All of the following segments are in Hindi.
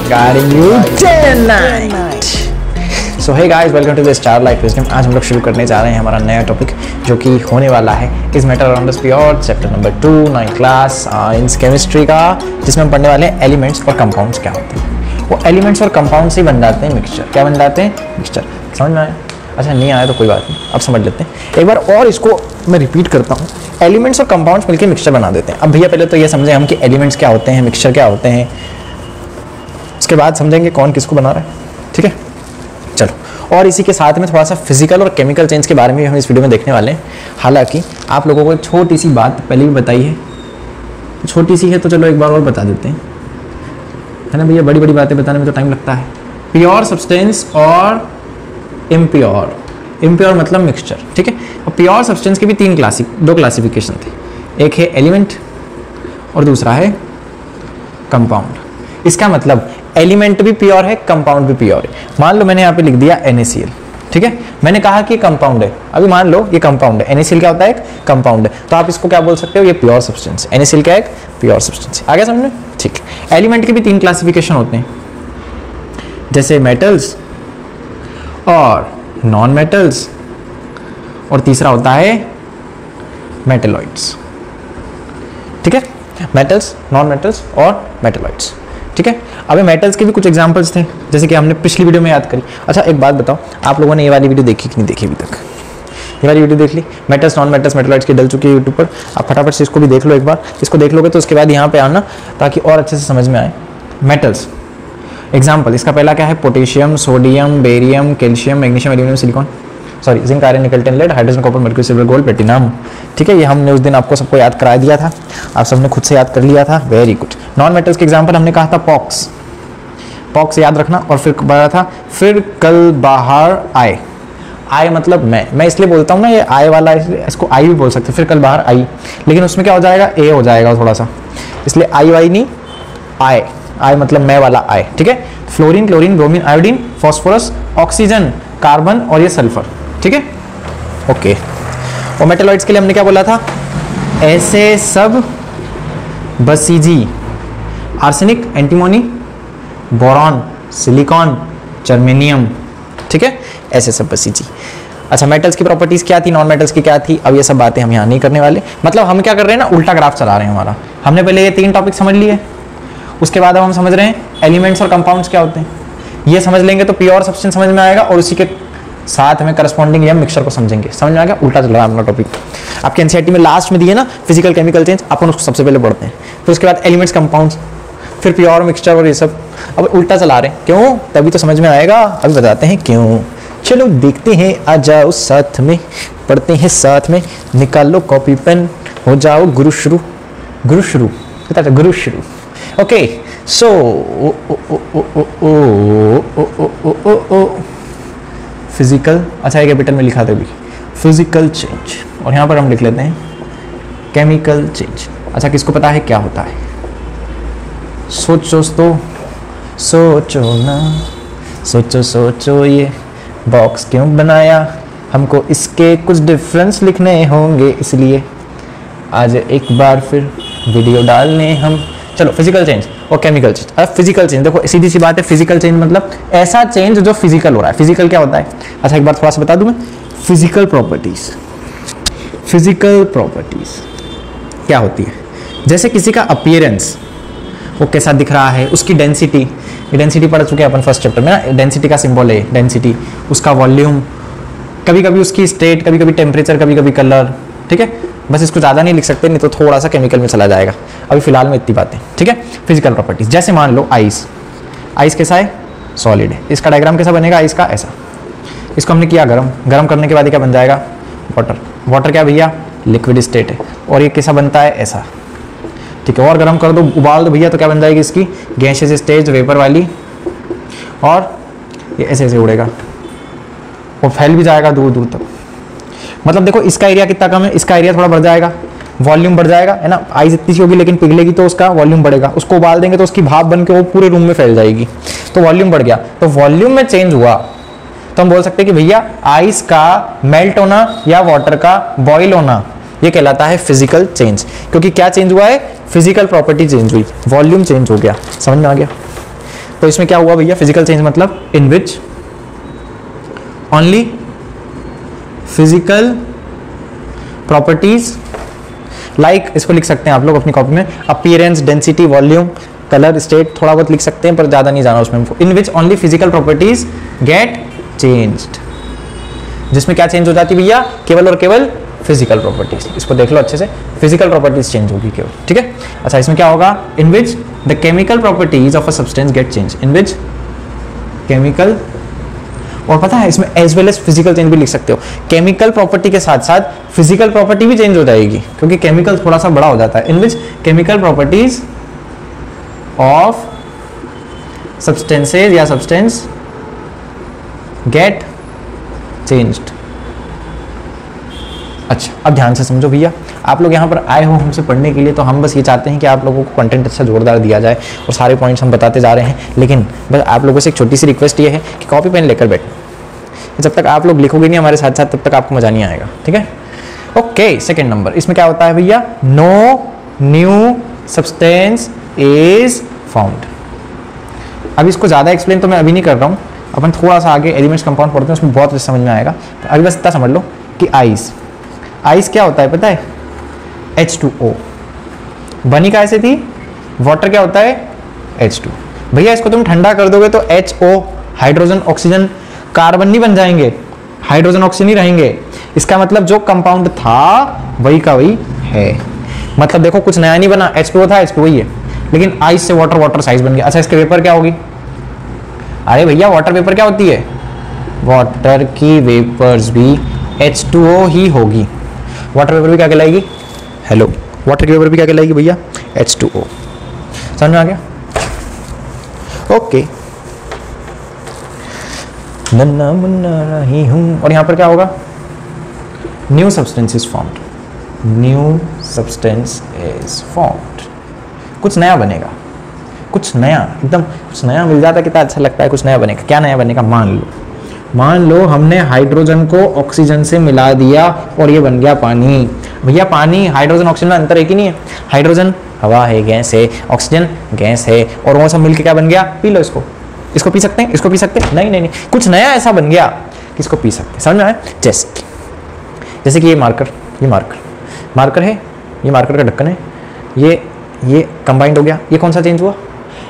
guiding you day and night. So hey guys, welcome to the Star Light Wisdom. आज हम लोग शुरू करने जा रहे हैं हमारा नया टॉपिक जो कि होने वाला है is matter around the sphere, chapter number 2 9th class science chemistry का, जिसमें हम पढ़ने वाले हैं एलिमेंट्स और कंपाउंड्स क्या होते हैं। वो एलिमेंट्स और कंपाउंड्स ही बन जाते हैं मिक्सचर। क्या बन जाते हैं? मिक्सचर। समझ में आया? अच्छा नहीं आया तो कोई बात नहीं, अब समझ लेते हैं एक बार और। इसको मैं रिपीट करता हूँ, एलिमेंट्स और कंपाउंड्स मिलकर मिक्सचर बना देते हैं। अब भैया पहले तो ये समझें हम कि एलिमेंट्स क्या होते हैं, मिक्सचर क्या होते हैं, उसके बाद समझेंगे कौन किसको बना रहा है। ठीक है, चलो। और इसी के साथ में थोड़ा सा फिजिकल और केमिकल चेंज के बारे में हम इस वीडियो में देखने वाले हैं। हालांकि आप लोगों को एक छोटी सी बात पहले भी बताई है, छोटी सी है तो चलो एक बार और बता देते हैं, है ना भैया। बड़ी बड़ी बातें बताने में तो टाइम लगता है। प्योर सब्सटेंस और इम्प्योर। इम्प्योर मतलब मिक्सचर, ठीक है। और प्योर सब्सटेंस के भी दो क्लासिफिकेशन थे, एक है एलिमेंट और दूसरा है कंपाउंड। इसका मतलब एलिमेंट भी प्योर है, कंपाउंड भी प्योर है। मान लो मैंने यहाँ पे लिख दिया NaCl, ठीक है। मैंने कहा कि कंपाउंड है, अभी मान लो ये कंपाउंड है। NaCl क्या होता है? कंपाउंड है। तो आप इसको क्या बोल सकते हो? ये प्योर सब्सटेंस। NaCl क्या है? Pure substance. आ गया समझ में? ठीक है। एलिमेंट के भी 3 क्लासिफिकेशन होते हैं, जैसे मेटल्स और नॉन मेटल्स, और तीसरा होता है मेटलॉइड्स। ठीक है, मेटल्स, नॉन मेटल्स और मेटलॉइड्स। ठीक है। अभी मेटल्स के भी कुछ एग्जांपल्स थे, जैसे कि हमने पिछली वीडियो में याद करी। अच्छा एक बात बताओ, आप लोगों ने ये वाली वीडियो देखी कि नहीं देखी अभी तक? ये वाली वीडियो देख ली, मेटल्स नॉन मेटल्स मेटलॉइड्स की डल चुकी है यूट्यूब पर। आप फटाफट से इसको भी देख लो एक बार। इसको देख लोगे तो उसके बाद यहाँ पे आना, ताकि और अच्छे से समझ में आए। मेटल्स एग्जाम्पल, इसका पहला क्या है? Potassium, sodium, barium, calcium, magnesium, aluminium, silicon, sorry zinc, iron, nickel, tin, lead, hydrogen, copper, mercury, silver, gold, platinum. ठीक है, ये हमने उस दिन आपको सबको याद करा दिया था, आप सबने खुद से याद कर लिया था। Very good. नॉन मेटल्स के एग्जाम्पल हमने कहा था पॉक्स, पॉक्स याद रखना। और फिर बड़ा था, फिर कल बाहर आए। आए मतलब मैं इसलिए बोलता हूँ ना ये आए वाला, इसको आई भी बोल सकते हैं। फिर कल बाहर आई, लेकिन उसमें क्या हो जाएगा? ए हो जाएगा थोड़ा सा, इसलिए आई वाई नहीं, आए। आए मतलब मैं वाला आए। ठीक है। Fluorine, chlorine, bromine, iodine, phosphorus, oxygen, carbon और ये सल्फर। ठीक है, ओके। और मेटलॉइड्स के लिए हमने क्या बोला था? ऐसे सब बसीजी, arsenic, antimony, boron, silicon, germanium. ठीक है, ऐसे सब बसीजी। अच्छा, मेटल्स की प्रॉपर्टीज क्या थी, नॉन मेटल्स की क्या थी? अब ये सब बातें हम यहाँ नहीं करने वाले। मतलब हम क्या कर रहे हैं ना, उल्टा ग्राफ चला रहे हैं हमारा। हमने पहले ये 3 टॉपिक समझ लिए, उसके बाद अब हम समझ रहे हैं एलिमेंट्स और कंपाउंड्स क्या होते हैं। ये समझ लेंगे तो प्योर सब्सटेंस समझ में आएगा, और उसी के साथ में करस्पॉन्डिंग हम मिक्सचर को समझेंगे। समझ में आ गया? उल्टा चल रहा है अपना टॉपिक। आपके एनसीईआरटी में लास्ट में दिए ना फिजिकल केमिकल चेंज, अपन उसको सबसे पहले पढ़ते हैं, फिर उसके बाद एलिमेंट्स, कंपाउंड्स, फिर प्योर, मिक्सचर और ये सब। अब उल्टा चला रहे हैं, क्यों? तभी तो समझ में आएगा। अभी बताते हैं क्यों। चलो देखते हैं, आ जाओ साथ में, पढ़ते हैं साथ में। निकालो कॉपी पेन, हो जाओ गुरु शुरू। गुरु शुरू, गुरु शुरू। ओके, सो फिजिकल, अच्छा एक कैपिटल में लिखा था अभी, फिजिकल चेंज, और यहाँ पर हम लिख लेते हैं केमिकल चेंज। अच्छा, किसको पता है क्या होता है? सोचो तो, सोचो ना, सोचो सोचो ये बॉक्स क्यों बनाया, हमको इसके कुछ डिफरेंस लिखने होंगे, इसलिए आज एक बार फिर वीडियो डालने हम। चलो, फिजिकल चेंज और केमिकल चेंज। अब फिजिकल चेंज देखो, सीधी सी बात है, फिजिकल चेंज मतलब ऐसा चेंज जो फिजिकल हो रहा है। फिजिकल क्या होता है? अच्छा एक बार थोड़ा सा बता दूं मैं। फिजिकल प्रॉपर्टीज, फिजिकल प्रॉपर्टीज क्या होती है? जैसे किसी का अपीयरेंस, वो कैसा दिख रहा है, उसकी डेंसिटी, डेंसिटी पढ़ चुके हैं अपन फर्स्ट चैप्टर में ना। डेंसिटी का सिंबल है डेंसिटी, उसका वॉल्यूम, कभी कभी उसकी स्टेट, कभी कभी टेम्परेचर, कभी कभी कलर। ठीक है, बस इसको ज़्यादा नहीं लिख सकते, नहीं तो थोड़ा सा केमिकल में चला जाएगा। अभी फिलहाल में इतनी बातें। ठीक है, फिजिकल प्रॉपर्टीज। जैसे मान लो आइस, आइस कैसा है? सॉलिड है। इसका डायग्राम कैसा बनेगा आइस का? ऐसा। इसको हमने किया गरम, गरम करने के बाद क्या बन जाएगा? वाटर। वाटर क्या भैया? लिक्विड स्टेट है। और ये कैसा बनता है? ऐसा। ठीक है, और गर्म कर दो, उबाल दो भैया, तो क्या बन जाएगी इसकी? गैसियस स्टेज, वेपर वाली, और ये ऐसे ऐसे उड़ेगा और फैल भी जाएगा दूर दूर तक। मतलब देखो इसका एरिया कितना कम है, इसका एरिया थोड़ा बढ़ जाएगा, वॉल्यूम बढ़ जाएगा, है ना। आइस इतनी सी होगी लेकिन पिघलेगी तो उसका वॉल्यूम बढ़ेगा। उसको उबाल देंगे तो उसकी भाप बन के वो पूरे रूम में फैल जाएगी, तो वॉल्यूम बढ़ गया। तो वॉल्यूम में चेंज हुआ तो हम बोल सकते हैं कि भैया आइस का मेल्ट होना या वाटर का बॉईल होना, ये कहलाता है फिजिकल चेंज। क्योंकि क्या चेंज हुआ है, फिजिकल प्रॉपर्टी चेंज हुई, वॉल्यूम चेंज हो गया। समझ में आ गया? तो इसमें क्या हुआ भैया, फिजिकल चेंज मतलब in which only physical properties like, इसको लिख सकते हैं आप लोग अपनी कॉपी में, appearance, density, volume, colour, state, थोड़ा बहुत लिख सकते हैं पर ज्यादा नहीं जाना उसमें। In which only physical properties get changed, जिसमें क्या चेंज हो जाती है भैया, केवल और केवल फिजिकल प्रॉपर्टीज। इसको देख लो अच्छे से, फिजिकल प्रॉपर्टीज चेंज होगी केवल, ठीक है। अच्छा, इसमें क्या होगा, in which the chemical properties of a substance get change, in which chemical, और पता है इसमें as well as physical change भी लिख सकते हो। केमिकल प्रॉपर्टी के साथ साथ फिजिकल प्रॉपर्टी भी चेंज हो जाएगी, क्योंकि केमिकल थोड़ा सा बड़ा हो जाता है। In which chemical properties of substances या सब्सटेंस गेट चेंज्ड। अच्छा, अब ध्यान से समझो भैया, आप लोग यहाँ पर आए हो हमसे पढ़ने के लिए, तो हम बस ये चाहते हैं कि आप लोगों को कंटेंट अच्छा जोरदार दिया जाए और सारे पॉइंट्स हम बताते जा रहे हैं। लेकिन बस आप लोगों से एक छोटी सी रिक्वेस्ट ये है कि कॉपी पेन लेकर बैठो। जब तक आप लोग लिखोगे नहीं हमारे साथ साथ, तब तक आपको मजा नहीं आएगा, ठीक है। ओके, सेकेंड नंबर, इसमें क्या होता है भैया, no new substance is found. अब इसको ज़्यादा एक्सप्लेन तो मैं अभी नहीं कर रहा हूँ, अपन थोड़ा सा आगे एलिमेंट्स कंपाउंड पढ़ते हैं, उसमें बहुत कुछ समझ में आएगा। तो अभी बस इतना समझ लो कि आइस, आइस क्या होता है पता है, H2O। बनी काय से थी, वाटर क्या होता है, H2। भैया इसको तुम ठंडा कर दोगे तो HO, हाइड्रोजन ऑक्सीजन कार्बन नहीं बन जाएंगे, हाइड्रोजन ऑक्सीजन ही रहेंगे। इसका मतलब जो कंपाउंड था वही का वही है। मतलब देखो कुछ नया नहीं बना, H2O था, H2O ही है, लेकिन आइस से वाटर, वाटर साइज बन गया। अच्छा, इसके वेपर क्या होगी, अरे भैया वाटर वेपर क्या होती है, वाटर की वेपर्स भी H2O ही होगी। वाटर वेपर भी क्या कहलाएगी, हेलो, वाटर की वेपर भी क्या कहलाएगी भैया, H2O। समझ में आ गया? ओके, नन्ना मुन्ना रही हूं, और यहां पर क्या होगा, new substance is formed, new substance is formed, कुछ नया बनेगा, कुछ नया, एकदम कुछ नया मिल जाता कितना अच्छा लगता है, कुछ नया बनेगा। क्या नया बनेगा, मान लो हमने हाइड्रोजन को ऑक्सीजन से मिला दिया और ये बन गया पानी। भैया पानी, हाइड्रोजन ऑक्सीजन में अंतर है कि नहीं है, हाइड्रोजन हवा है, गैस है, ऑक्सीजन गैस है, और वो सब मिलके क्या बन गया, पी लो इसको। इसको पी सकते हैं, इसको पी सकते हैं, नहीं नहीं नहीं, कुछ नया ऐसा बन गया कि इसको पी सकते हैं। समझ में आया? जैसे कि ये मार्कर, ये मार्कर है, ये मार्कर का ढक्कन है, ये कंबाइंड हो गया, ये कौन सा चेंज हुआ,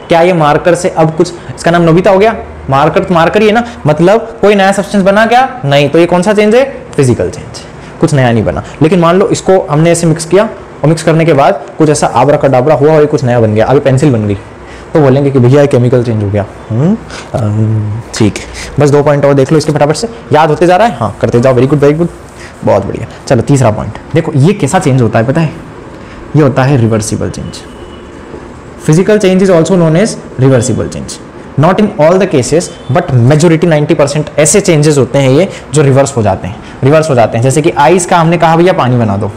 क्या ये मार्कर से अब कुछ, इसका नाम नोबिता हो गया, मार्कर तो मार्कर ही है ना, मतलब कोई नया सब्सटेंस बना क्या, नहीं। तो ये कौन सा चेंज है, फिजिकल चेंज, कुछ नया नहीं बना। लेकिन मान लो इसको हमने ऐसे मिक्स किया और मिक्स करने के बाद कुछ ऐसा आबरा कडाबरा हुआ और ये कुछ नया बन गया, अभी पेंसिल बन गई, तो बोलेंगे कि भैया केमिकल चेंज हो गया। ठीक है, बस 2 पॉइंट और देख लो इसके, फटाफट से याद होते जा रहा है, हाँ करते जाओ, वेरी गुड वेरी गुड, बहुत बढ़िया। चलो तीसरा पॉइंट देखो, ये कैसा चेंज होता है पता है, ये होता है reversible change. Physical change is also known as reversible change, not in all the cases but majority 90% ऐसे चेंजेस होते हैं ये जो रिवर्स हो जाते हैं। जैसे कि आइस का हमने कहा भैया पानी बना दो,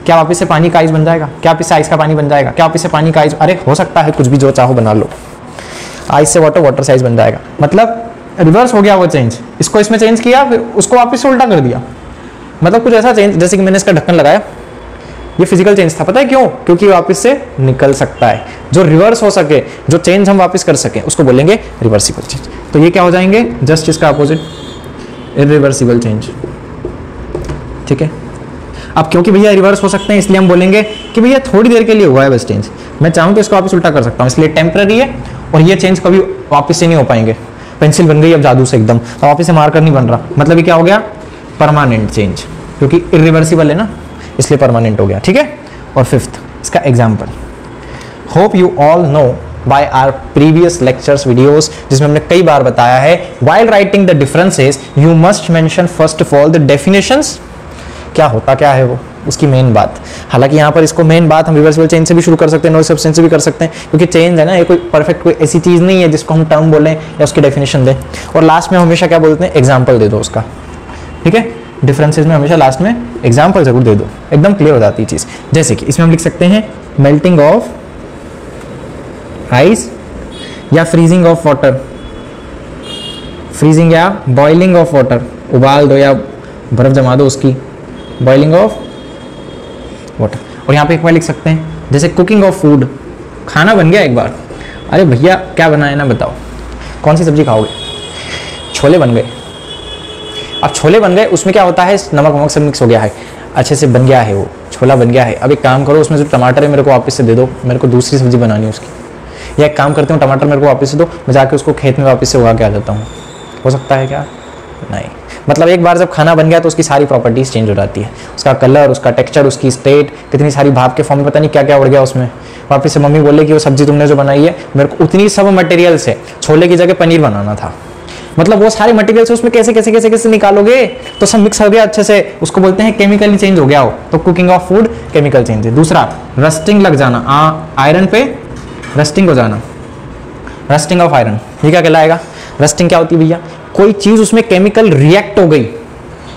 क्या वापस से पानी का आइस बन जाएगा, क्या वापस से आइस का पानी बन जाएगा, क्या वापस से पानी का आइस, अरे हो सकता है कुछ भी जो चाहो बना लो, आइस से वाटर, वाटर से आइस बन जाएगा, मतलब रिवर्स हो गया वो चेंज। इसको इसमें चेंज किया, फिर उसको वापस से उल्टा कर दिया, मतलब कुछ ऐसा चेंज। जैसे कि मैंने इसका ढक्कन लगाया, ये फिजिकल चेंज था, पता है क्यों, क्योंकि वापस से निकल सकता है, जो रिवर्स हो सके, जो चेंज हम वापस कर सके उसको बोलेंगे रिवर्सिबल चेंज। तो ये क्या हो जाएंगे, जस्ट इसका अपोजिट, इरिवर्सिबल चेंज, ठीक है। अब क्योंकि भैया रिवर्स हो सकते हैं इसलिए हम बोलेंगे कि भैया थोड़ी देर के लिए हुआ है बस चेंज, मैं चाहूँ तो इसको वापस उल्टा कर सकता हूँ, इसलिए टेम्पररी है और ये चेंज कभी वापस से नहीं हो पाएंगे। पेंसिल बन गई अब जादू से एकदम, तो वापस से मार्कर नहीं बन रहा, मतलब ये क्या हो गया, परमानेंट चेंज, क्योंकि इरिवर्सिबल है ना इसलिए परमानेंट हो गया, ठीक है। और फिफ्थ इसका example, hope you all know by our previous lectures videos, जिसमें हमने कई बार बताया है, while writing the differences you must mention first of all the definitions. क्या होता क्या है वो, उसकी मेन बात। हालांकि यहाँ पर इसको मेन बात हम रिवर्सिबल चेंज से भी शुरू कर सकते हैं, नॉन सब्सटेंस से भी कर सकते हैं, क्योंकि चेंज है ना, ये कोई परफेक्ट कोई ऐसी चीज नहीं है जिसको हम टर्म बोलें या उसकी डेफिनेशन दें। और लास्ट में हमेशा क्या बोलते हैं, एग्जाम्पल दे दो उसका, ठीक है। डिफरेंसेस में हमेशा लास्ट में एग्जाम्पल जरूर दे दो, एकदम क्लियर हो जाती है चीज। जैसे कि इसमें हम लिख सकते हैं मेल्टिंग ऑफ आइस या फ्रीजिंग ऑफ वाटर, फ्रीजिंग या बॉइलिंग ऑफ वाटर, उबाल दो या बर्फ जमा दो उसकी, बॉइलिंग ऑफ वाटर। और यहाँ पे एक बार लिख सकते हैं जैसे कुकिंग ऑफ फूड, खाना बन गया एक बार, अरे भैया क्या बनाए ना बताओ, कौन सी सब्जी खाओगे, छोले बन गए। अब छोले बन गए, उसमें क्या होता है, नमक वमक सब मिक्स हो गया है, अच्छे से बन गया है, वो छोला बन गया है। अब एक काम करो, उसमें जो टमाटर है मेरे को वापस से दे दो, मेरे को दूसरी सब्जी बनानी है उसकी। या एक काम करते हूँ, टमाटर मेरे को वापस से दो, मैं जाके उसको खेत में वापस से उगा के आ जाता हूँ। हो सकता है क्या? नहीं। मतलब एक बार जब खाना बन गया तो उसकी सारी प्रॉपर्टीज चेंज हो जाती है, उसका कलर, उसका टेक्सचर, उसकी स्टेट, कितनी सारी भाप के फॉर्म में पता नहीं क्या क्या उड़ गया उसमें। वापस से मम्मी बोले कि वो सब्जी तुमने जो बनाई है, मेरे को उतनी सब मटेरियल से छोले की जगह पनीर बनाना था। मतलब वो सारे मटेरियल से उसमें कैसे कैसे कैसे कैसे निकालोगे, तो सब मिक्स हो गया अच्छे से, उसको बोलते हैं केमिकली चेंज हो गया हो। तो cooking of food chemical change है। दूसरा रस्टिंग लग जाना, आयरन पे रस्टिंग हो जाना, रस्टिंग ऑफ आयरन, ये क्या कहलाएगा? रस्टिंग क्या होती है भैया? कोई चीज उसमें केमिकल रिएक्ट हो गई,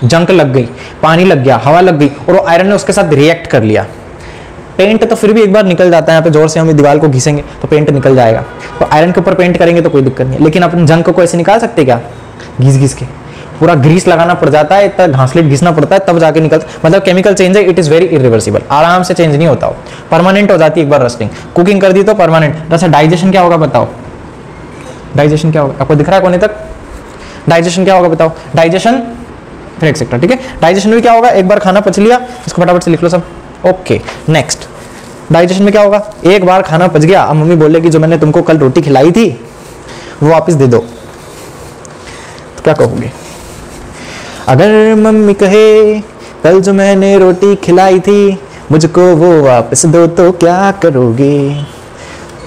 जंक लग गई, पानी लग गया, हवा लग गई और वो आयरन ने उसके साथ रिएक्ट कर लिया। पेंट तो फिर भी एक बार निकल जाता है, यहाँ पे जोर से हम दीवार को घिसेंगे तो पेंट निकल जाएगा, तो आयरन के ऊपर पेंट करेंगे तो कोई दिक्कत नहीं। लेकिन अपन जंक को ऐसे निकाल सकते क्या? घिस घिस के पूरा ग्रीस लगाना पड़ जाता है, इतना घासलेट घिसना पड़ता है तब जाके निकलता। मतलब केमिकल चेंज है, इट इज वेरी इरिवर्सिबल, आराम से चेंज नहीं होता, परमानेंट हो जाती है एक बार रस्टिंग। कुकिंग कर दी तो परमानेंट। जैसे डाइजेशन क्या होगा बताओ? डाइजेशन क्या होगा आपको दिख रहा है कोने तक? डाइजेशन क्या होगा बताओ? डाइजेशन फिर एक्सेट्रा, ठीक है। डाइजेशन में क्या होगा? एक बार खाना पच लिया, इसको फटाफट से लिख लो सब। ओके नेक्स्ट, डाइजेशन में क्या होगा? एक बार खाना पच गया, अब मम्मी बोले कि जो मैंने तुमको कल रोटी खिलाई थी वो वापस दे दो, तो क्या कहोगे? अगर मम्मी कहे कल जो मैंने रोटी खिलाई थी मुझको वो वापस दो तो क्या करोगे?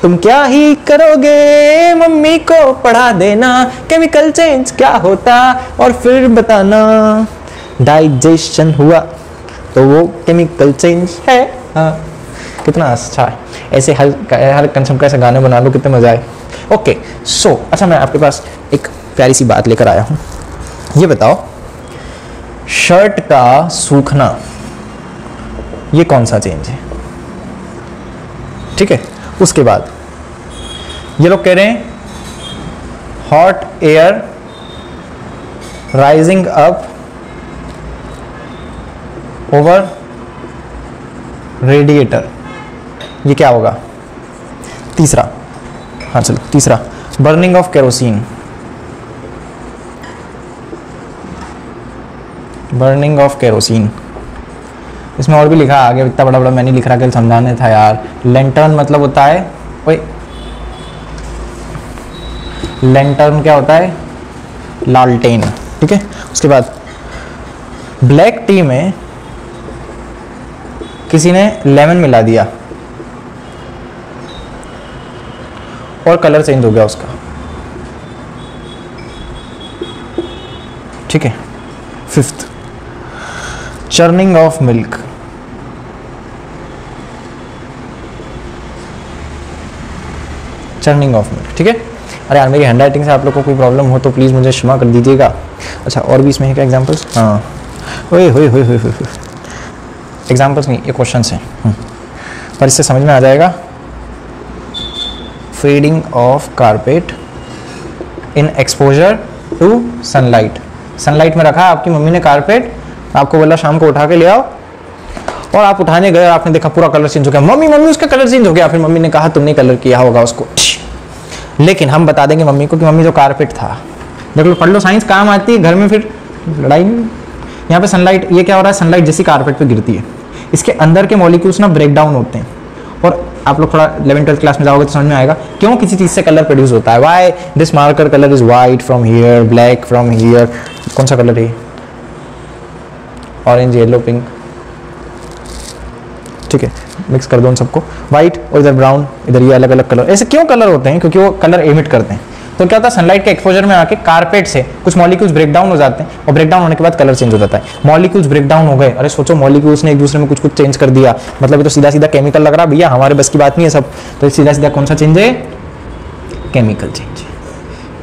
तुम क्या ही करोगे? मम्मी को पढ़ा देना केमिकल चेंज क्या होता और फिर बताना। डाइजेशन हुआ तो वो केमिकल चेंज है। हाँ, कितना अच्छा है। ऐसे हर कंसेप्ट का ऐसे गाने बना लो, कितने मजा आए। ओके सो अच्छा, मैं आपके पास एक प्यारी सी बात लेकर आया हूँ। ये बताओ, शर्ट का सूखना ये कौन सा चेंज है? ठीक है। उसके बाद ये लोग कह रहे हैं hot air rising up over radiator, ये क्या होगा? तीसरा, हाँ चलो तीसरा, burning of kerosene, burning of kerosene. इसमें और भी लिखा आगे, इतना बड़ा बड़ा मैंने लिख रहा, कल समझाने था यार। लेंटर्न मतलब होता है, ओए लेंटर्न क्या होता है? लालटेन, ठीक है। उसके बाद ब्लैक टी में किसी ने लेमन मिला दिया और कलर चेंज हो गया उसका, ठीक है। Fifth, churning of milk, churning of milk, ठीक है। अरे यार मेरी हैंड राइटिंग से आप लोग को कोई प्रॉब्लम हो तो प्लीज़ मुझे क्षमा कर दीजिएगा। अच्छा और भी इसमें है क्या एग्जाम्पल्स? हाँ, ओए एग्जाम्पल्स नहीं, ये क्वेश्चंस हैं, पर इससे समझ में आ जाएगा। Fading of carpet in exposure to sunlight, sunlight में रखा आपकी मम्मी ने कारपेट, आपको बोला शाम को उठा के ले आओ, और आप उठाने गए, आपने देखा पूरा कलर चेंज हो गया। मम्मी उसका कलर चेंज हो गया। फिर मम्मी ने कहा तुमने कलर किया होगा उसको, लेकिन हम बता देंगे मम्मी को कि मम्मी जो कारपेट था, देख लो पढ़ लो, साइंस काम आती है घर में, फिर लड़ाई नहीं। यहाँ पे सनलाइट, ये क्या हो रहा है? सनलाइट जैसी कारपेट पे गिरती है, इसके अंदर के मॉलिक्यूल्स ना ब्रेक डाउन होते हैं, और आप लोग थोड़ा 11th-12th क्लास में जाओगे तो समझ में आएगा क्यों किसी चीज़ से कलर प्रोड्यूस होता है। Why this marker colour is white from here, black from here. कौन सा कलर है? ऑरेंज, येलो, पिंक, ठीक है। मिक्स कर दो उन सबको, व्हाइट और इधर ब्राउन, इधर ये अलग अलग कलर। ऐसे क्यों कलर होते हैं? क्योंकि वो कलर एमिट करते हैं। तो क्या होता है, सनलाइट के एक्सपोजर में आके कारपेट से कुछ मॉलिक्यूल्स ब्रेक डाउन हो जाते हैं, और ब्रेक डाउन होने के बाद कलर चेंज हो जाता है। मॉलिक्यूल्स ब्रेक डाउन हो गए, अरे सोचो मॉलिक्यूल्स ने एक दूसरे में कुछ कुछ चेंज कर दिया, मतलब ये तो सीधा सीधा केमिकल लग रहा भैया, हमारे बस की बात नहीं है सब। तो सीधा सीधा कौन सा चेंज है? Chemical change.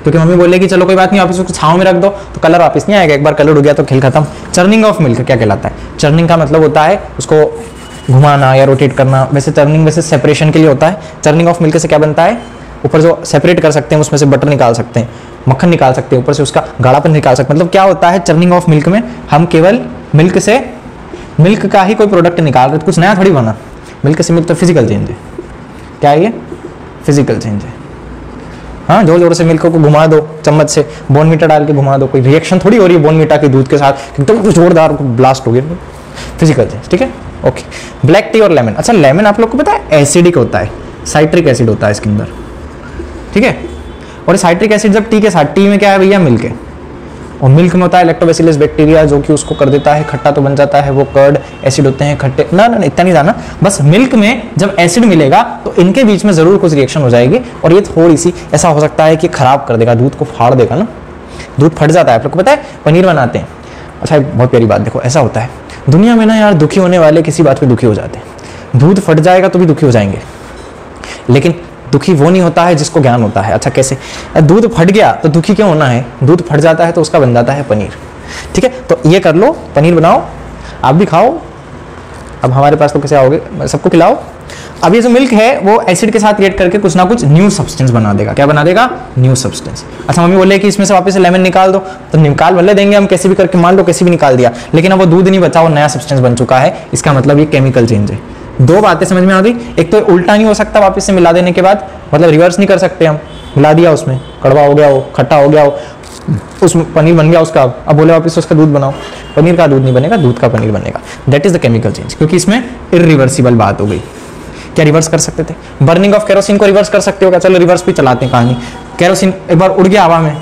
क्योंकि मम्मी बोलेगी चलो कोई बात नहीं, वापस उसको छांव में रख दो तो कलर वापस नहीं आएगा, एक बार कलर हो गया तो खेल खत्म। चर्निंग ऑफ मिल्क क्या कहलाता है? चर्निंग का मतलब होता है उसको घुमाना या रोटेट करना। वैसे टर्निंग वैसे सेपरेशन के लिए होता है। चर्निंग ऑफ मिल्क से क्या बनता है? ऊपर जो सेपरेट कर सकते हैं, उसमें से बटर निकाल सकते हैं, मक्खन निकाल सकते हैं, ऊपर से उसका गाढ़ापन निकाल सकते हैं। मतलब क्या होता है चर्निंग ऑफ मिल्क में? हम केवल मिल्क से मिल्क का ही कोई प्रोडक्ट निकाल रहे, तो कुछ नया थोड़ी बना। मिल्क से मिल्क तो फिजिकल चेंज है। क्या है ये? फिजिकल चेंज है। हाँ, जोर जोर से मिल्क को घुमा दो, चम्मच से बोर्नवीटा डाल के घुमा दो, कोई रिएक्शन थोड़ी हो रही है बोर्नवीटा के दूध के साथ, एकदम तो जोरदार ब्लास्ट हो गया। फिजिकल चेंज, ठीक है, ओके। ब्लैक टी और लेमन। अच्छा, लेमन आप लोग को पता है एसिडिक होता है, साइट्रिक एसिड होता है इसके अंदर, ठीक है। और साइट्रिक एसिड जब टी के साथ, टी में क्या है भैया? मिल्क है, और मिल्क में होता है लैक्टोबैसिलस बैक्टीरिया जो कि उसको कर देता है खट्टा, तो बन जाता है वो कर्ड। एसिड होते हैं खट्टे, ना ना इतना नहीं जाना, बस मिल्क में जब एसिड मिलेगा तो इनके बीच में जरूर कुछ रिएक्शन हो जाएगी, और ये थोड़ी सी ऐसा हो सकता है कि खराब कर देगा, दूध को फाड़ देगा ना, दूध फट जाता है। आप लोग को पता है पनीर बनाते हैं। अच्छा, बहुत प्यारी बात, देखो ऐसा होता है दुनिया में ना यार, दुखी होने वाले किसी बात पे दुखी हो जाते हैं। दूध फट जाएगा तो भी दुखी हो जाएंगे, लेकिन दुखी वो नहीं होता है जिसको ज्ञान होता है। अच्छा, कैसे? दूध फट गया तो दुखी क्यों होना है? दूध फट जाता है तो उसका बन जाता है पनीर, ठीक है। तो ये कर लो, पनीर बनाओ, आप भी खाओ। अब हमारे पास तो कैसे आओगे, सबको खिलाओ। अब ये जो मिल्क है वो एसिड के साथ रिएक्ट करके कुछ ना कुछ न्यू सब्सटेंस बना देगा। क्या बना देगा? New substance. अच्छा, मम्मी बोले कि इसमें से वापस से लेमन निकाल दो, तो निकाल भले देंगे हम कैसे भी करके, मान लो कैसे भी निकाल दिया, लेकिन अब वो दूध नहीं बचा, वो नया सब्सटेंस बन चुका है। इसका मतलब ये केमिकल चेंज है। दो बातें समझ में आ गई। एक तो उल्टा नहीं हो सकता वापस से मिला देने के बाद, मतलब रिवर्स नहीं कर सकते हम। मिला दिया, उसमें कड़वा हो गया, वो खट्टा हो गया, वो उसमें पनीर बन गया उसका, अब बोले वापस उसका दूध बनाओ, पनीर का दूध नहीं बनेगा, दूध का पनीर बनेगा। That is the chemical change, क्योंकि इसमें इरिवर्सिबल बात हो गई। क्या रिवर्स कर सकते थे? बर्निंग ऑफ केरोसिन को रिवर्स कर सकते हो क्या? चलो रिवर्स भी चलाते हैं कहानी। केरोसिन एक बार उड़ गया हवा में,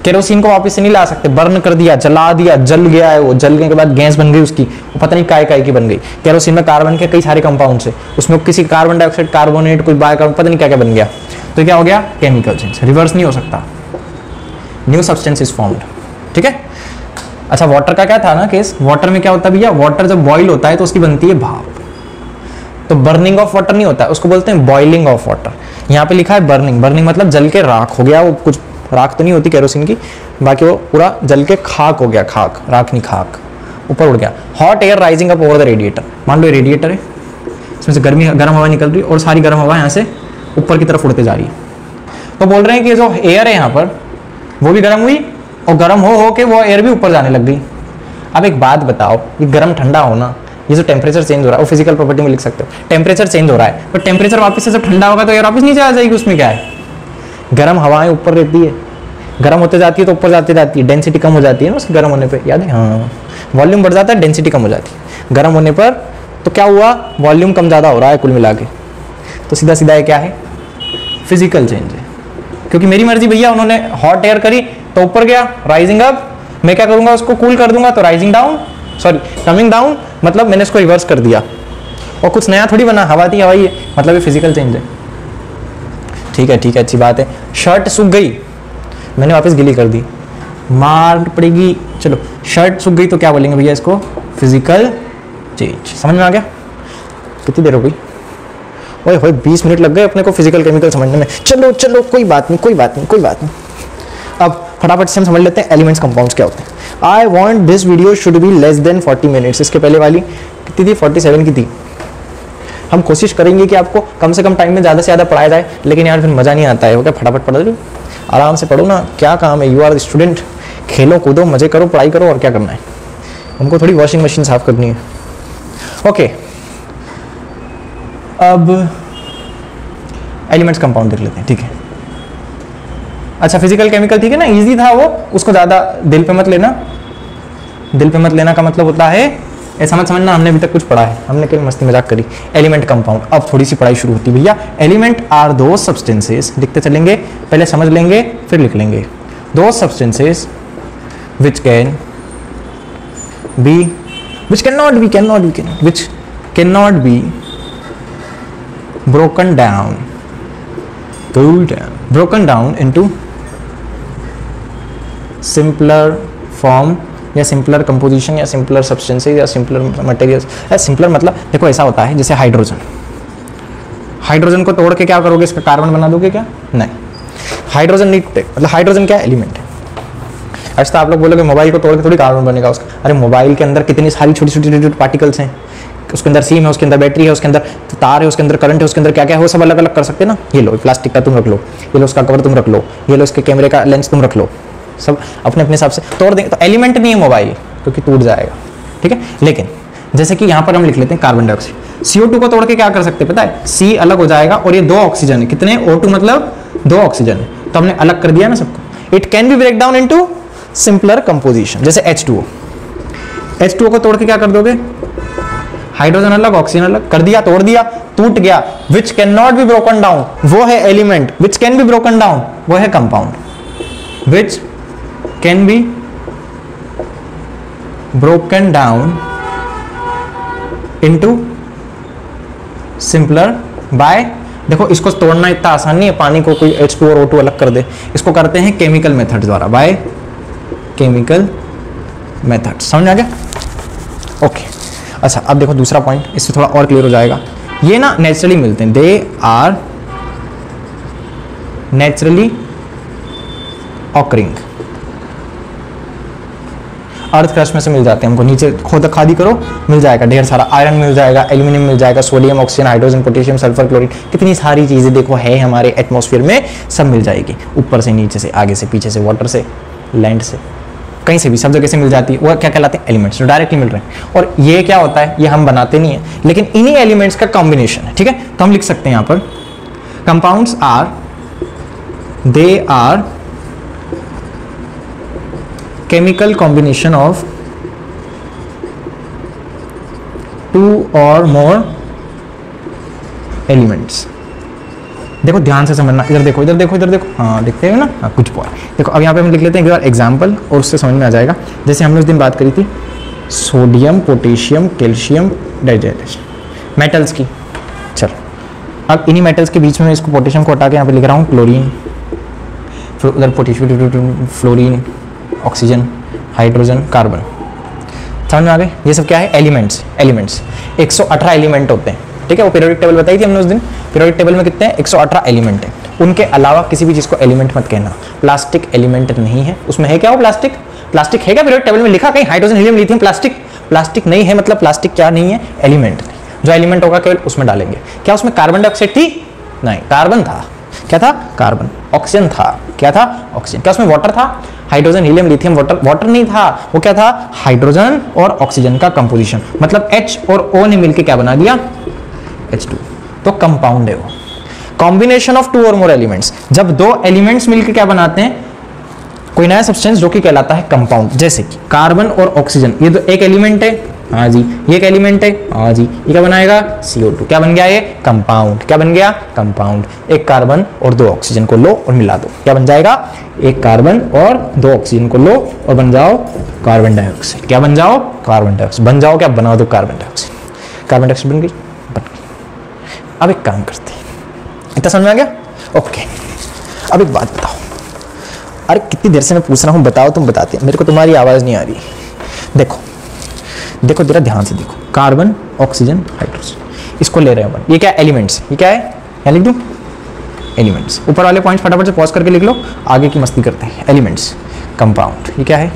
केरोसिन को वापस से नहीं ला सकते, बर्न कर दिया, जला दिया, जल गया है वो, जलने के बाद गैस बन गई उसकी, वो पता नहीं काय की बन गई। केरोसिन में कार्बन के कई सारे कंपाउंड है, उसमें किसी कार्बन डाइऑक्साइड, कार्बोनेट, कोई बायकार्बन, पता नहीं क्या क्या बन गया, तो क्या हो गया? Chemical change. रिवर्स नहीं हो सकता, न्यू सब्सटेंस इज फॉर्म्ड, ठीक है। अच्छा, वाटर का क्या था ना केस? वाटर में क्या होता है भैया? वाटर जब बॉइल होता है तो उसकी बनती है भाप, तो बर्निंग ऑफ वाटर नहीं होता है, उसको बोलते हैं बॉइलिंग ऑफ वाटर। यहाँ पे लिखा है बर्निंग, बर्निंग मतलब जल के राख हो गया, वो कुछ राख तो नहीं होती केरोसिन की, बाकी वो पूरा जल के खाक हो गया, खाक, राख नहीं खाक, ऊपर उड़ गया। Hot air rising up over the radiator. मान लो रेडिएटर है, इसमें से गर्म हवा निकल रही है, और सारी गर्म हवा यहाँ से ऊपर की तरफ उड़ते जा रही है। तो बोल रहे हैं कि जो एयर है यहाँ पर वो भी गर्म हुई, और गर्म हो के वो एयर भी ऊपर जाने लग गई। अब एक बात बताओ, ये गर्म ठंडा होना, ये जो टेम्परेचर चेंज हो रहा है, वो फिजिकल प्रॉपर्टी में लिख सकते हो, टेम्परेचर चेंज हो रहा है, तो टेम्परेचर वापस से जब ठंडा होगा तो एयर वापस नीचे आ जाएगी। उसमें क्या है? गर्म हवाएं ऊपर रहती है, गर्म होते जाती है तो ऊपर जाती जाती है, डेंसिटी कम हो जाती है ना उसके गर्म होने पे, याद है? हाँ, वॉल्यूम बढ़ जाता है, डेंसिटी कम हो जाती है गर्म होने पर। तो क्या हुआ? वॉल्यूम कम ज़्यादा हो रहा है कुल मिला के, तो सीधा सीधा ये क्या है? फिजिकल चेंज है। क्योंकि मेरी मर्जी भैया, उन्होंने हॉट एयर करी तो ऊपर गया, राइजिंग अप, मैं क्या करूंगा? उसको कूल कर दूंगा तो rising down, sorry coming down, मतलब मैंने इसको रिवर्स कर दिया, और कुछ नया थोड़ी बना, हवा थी हवाई है, मतलब ये फिजिकल चेंज है। ठीक है, ठीक है, अच्छी बात है। शर्ट सूख गई, मैंने वापस गीली कर दी, मार पड़ेगी। चलो, शर्ट सूख गई तो क्या बोलेंगे भैया इसको? Physical change. समझ में आ गया? कितनी देर हो गई? ओए होए, 20 मिनट लग गए अपने को फिजिकल केमिकल समझने में। चलो चलो, कोई बात नहीं, कोई बात नहीं, कोई बात नहीं। अब फटाफट से हम समझ लेते हैं एलिमेंट्स कंपाउंड्स क्या होते हैं। I want this video should be less than 40 minutes. इसके पहले वाली कितनी थी? 47 की थी। हम कोशिश करेंगे कि आपको कम से कम टाइम में ज़्यादा से ज़्यादा पढ़ाया जाए, लेकिन यार फिर मज़ा नहीं आता है। वो क्या, फटाफट पढ़ लो, आराम से पढ़ो ना, क्या काम है? यू आर स्टूडेंट, खेलो कूदो, मजे करो, पढ़ाई करो, और क्या करना है? हमको थोड़ी वॉशिंग मशीन साफ करनी है। ओके, अब एलिमेंट्स कंपाउंड देख लेते हैं, ठीक है। अच्छा, फिजिकल केमिकल, ठीक है ना, इजी था वो, उसको ज़्यादा दिल पे मत लेना। दिल पे मत लेना का मतलब होता है ऐसा मत समझना हमने अभी तक कुछ पढ़ा है, हमने केवल मस्ती मजाक करी। एलिमेंट कंपाउंड, अब थोड़ी सी पढ़ाई शुरू होती है भैया। एलिमेंट आर दो सब्सटेंसेस, लिखते चलेंगे, पहले समझ लेंगे फिर लिख लेंगे। दो substances which can be, which cannot be, which cannot be broken down into simpler form या सिंपलर कंपोजिशन या सिंपलर सब्सटेंसेस या सिंपलर मटेरियल्स। सिंपलर मतलब देखो ऐसा होता है जैसे हाइड्रोजन को तोड़ के क्या करोगे? इसका कार्बन बना दोगे क्या? नहीं, हाइड्रोजन नहीं टूटे, मतलब हाइड्रोजन क्या एलिमेंट है। अच्छा, आप लोग बोलोगे मोबाइल को तोड़ के थोड़ी कार्बन बनेगा उसका। अरे मोबाइल के अंदर कितनी सारी छोटी छोटी पार्टिकल्स हैं, उसके अंदर सिम है, उसके अंदर बैटरी है, उसके अंदर तार है, उसके अंदर करंट है, उसके अंदर क्या क्या है, वो सब अलग अलग कर सकते हैं ना। ये लो प्लास्टिक का तुम रख लो, ये लो उसका कवर तुम रख लो, ये लो इसके कैमरे का लेंस तुम रख लो, सब अपने अपने हिसाब से तोड़ देंगे। तो एलिमेंट नहीं है मोबाइल, क्योंकि टूट जाएगा, ठीक है। लेकिन जैसे कि यहां पर हम लिख लेते हैं कार्बन डाइऑक्साइड। CO2 को तोड़ के क्या कर सकते हैं पता है, C अलग हो जाएगा और ये 2 ऑक्सीजन है, कितने, O2 मतलब 2 ऑक्सीजन है, तो हमने अलग कर दिया ना सबको। It can be break down into simpler composition, जैसे H2O। H2O को तोड़ के क्या कर दोगे, हाइड्रोजन अलग ऑक्सीजन अलग कर दिया, तोड़ दिया, टूट गया। Which can not be broken down, वो है element. Which can be broken down, वो है compound. Which can be broken down into simpler by, देखो इसको तोड़ना इतना आसान नहीं है, पानी को कोई H2 और O2 अलग कर दे, इसको करते हैं केमिकल मेथड द्वारा, बाय केमिकल मेथड। समझ आ गया? ओके अच्छा, अब देखो दूसरा पॉइंट, इससे थोड़ा और क्लियर हो जाएगा। ये ना नेचुरली मिलते हैं, they are naturally occurring, earth crust में से मिल जाते हैं हमको, नीचे खोद खादी करो मिल जाएगा ढेर सारा, आयरन मिल जाएगा, एल्यूमिनियम मिल जाएगा, sodium, oxygen, hydrogen, potassium, sulphur, chlorine, कितनी सारी चीजें देखो है हमारे एटमॉस्फेयर में, सब मिल जाएगी, ऊपर से नीचे से, आगे से पीछे से, वाटर से, लैंड से, कहीं से भी, सब जगह से मिल जाती है। वो क्या कहलाते हैं, एलिमेंट्स, जो डायरेक्टली मिल रहे हैं। और ये क्या होता है, ये हम बनाते नहीं है, लेकिन इन्हीं एलिमेंट्स का कॉम्बिनेशन है, ठीक है। तो हम लिख सकते हैं यहां पर compounds are, they are chemical combination of 2 or more elements. देखो ध्यान से समझना, इधर देखो, इधर देखो, इधर देखो, हाँ देखते हो ना, हाँ कुछ पॉइंट देखो। अब यहाँ पे हम लिख लेते हैं एग्जाम्पल, और उससे समझ में आ जाएगा। जैसे हमने उस दिन बात करी थी sodium, potassium, calcium, digestion, metals की। चलो अब इन्हीं मेटल्स के बीच में इसको, पोटेशियम को हटा के यहाँ पे लिख रहा हूँ क्लोरीन, फिर उधर potassium, fluorine, oxygen, hydrogen, carbon. समझ में आ गए? ये सब क्या है, एलिमेंट्स। एलिमेंट्स 118 एलिमेंट होते हैं, ठीक है। वो पीरियोडिक टेबल बताई थी हमने उस दिन, पीरियोडिक टेबल में कितने हैं, 118 एलिमेंट है। उनके अलावा किसी भी चीज को एलिमेंट मत कहना। प्लास्टिक एलिमेंट नहीं है, उसमें है क्या, वो प्लास्टिक, प्लास्टिक है क्या पीरियोडिक टेबल में लिखा कहीं, hydrogen, helium, lithium, plastic, plastic नहीं है, मतलब प्लास्टिक क्या नहीं है, एलिमेंट नहीं। जो एलिमेंट होगा केवल उसमें डालेंगे। क्या उसमें कार्बन डाइऑक्साइड थी, नहीं, कार्बन था। क्या था, कार्बन। ऑक्सीजन था, क्या था, ऑक्सीजन। क्या उसमें वाटर था, hydrogen, helium, lithium, water, water नहीं था, वो क्या था, हाइड्रोजन और ऑक्सीजन का कंपोजिशन, मतलब H और O ने मिलकर क्या बना दिया, H2। तो कंपाउंड है वो, कॉम्बिनेशन ऑफ 2 और मोर एलिमेंट्स। जब 2 एलिमेंट्स मिलकर क्या बनाते हैं, कोई नया सब्सटेंस, जो कि कहलाता है कंपाउंड। जैसे कि कार्बन और ऑक्सीजन, ये तो एक एलिमेंट है, हाँ जी, ये एक एलिमेंट है, हाँ जी, ये क्या बनाएगा, CO2। क्या बन गया ये, कंपाउंड। क्या बन गया, कंपाउंड। एक कार्बन और 2 ऑक्सीजन को लो और मिला दो, क्या बन जाएगा, एक कार्बन और 2 ऑक्सीजन को लो और बन जाओ कार्बन डाइऑक्साइड। क्या बन जाओ, कार्बन डाइऑक्साइड। बन जाओ क्या, बना दो कार्बन डाइऑक्साइड। कार्बन डाइऑक्साइड बन गई, बन गई। अब एक काम करते हैं, इतना समझ में आ गया, ओके। अब एक बात बताओ, अरे कितनी देर से मैं पूछ रहा हूँ, बताओ, तुम बताते, मेरे को तुम्हारी आवाज नहीं आ रही। देखो देखो जरा ध्यान से देखो, कार्बन, ऑक्सीजन, हाइड्रोजन, इसको ले रहे हैं अपन। ये क्या, एलिमेंट्स। ये क्या है, यहाँ लिख दूं, एलिमेंट्स। ऊपर वाले पॉइंट्स फटाफट से पॉज करके लिख लो, आगे की मस्ती करते हैं। एलिमेंट्स, कंपाउंड, ये क्या है,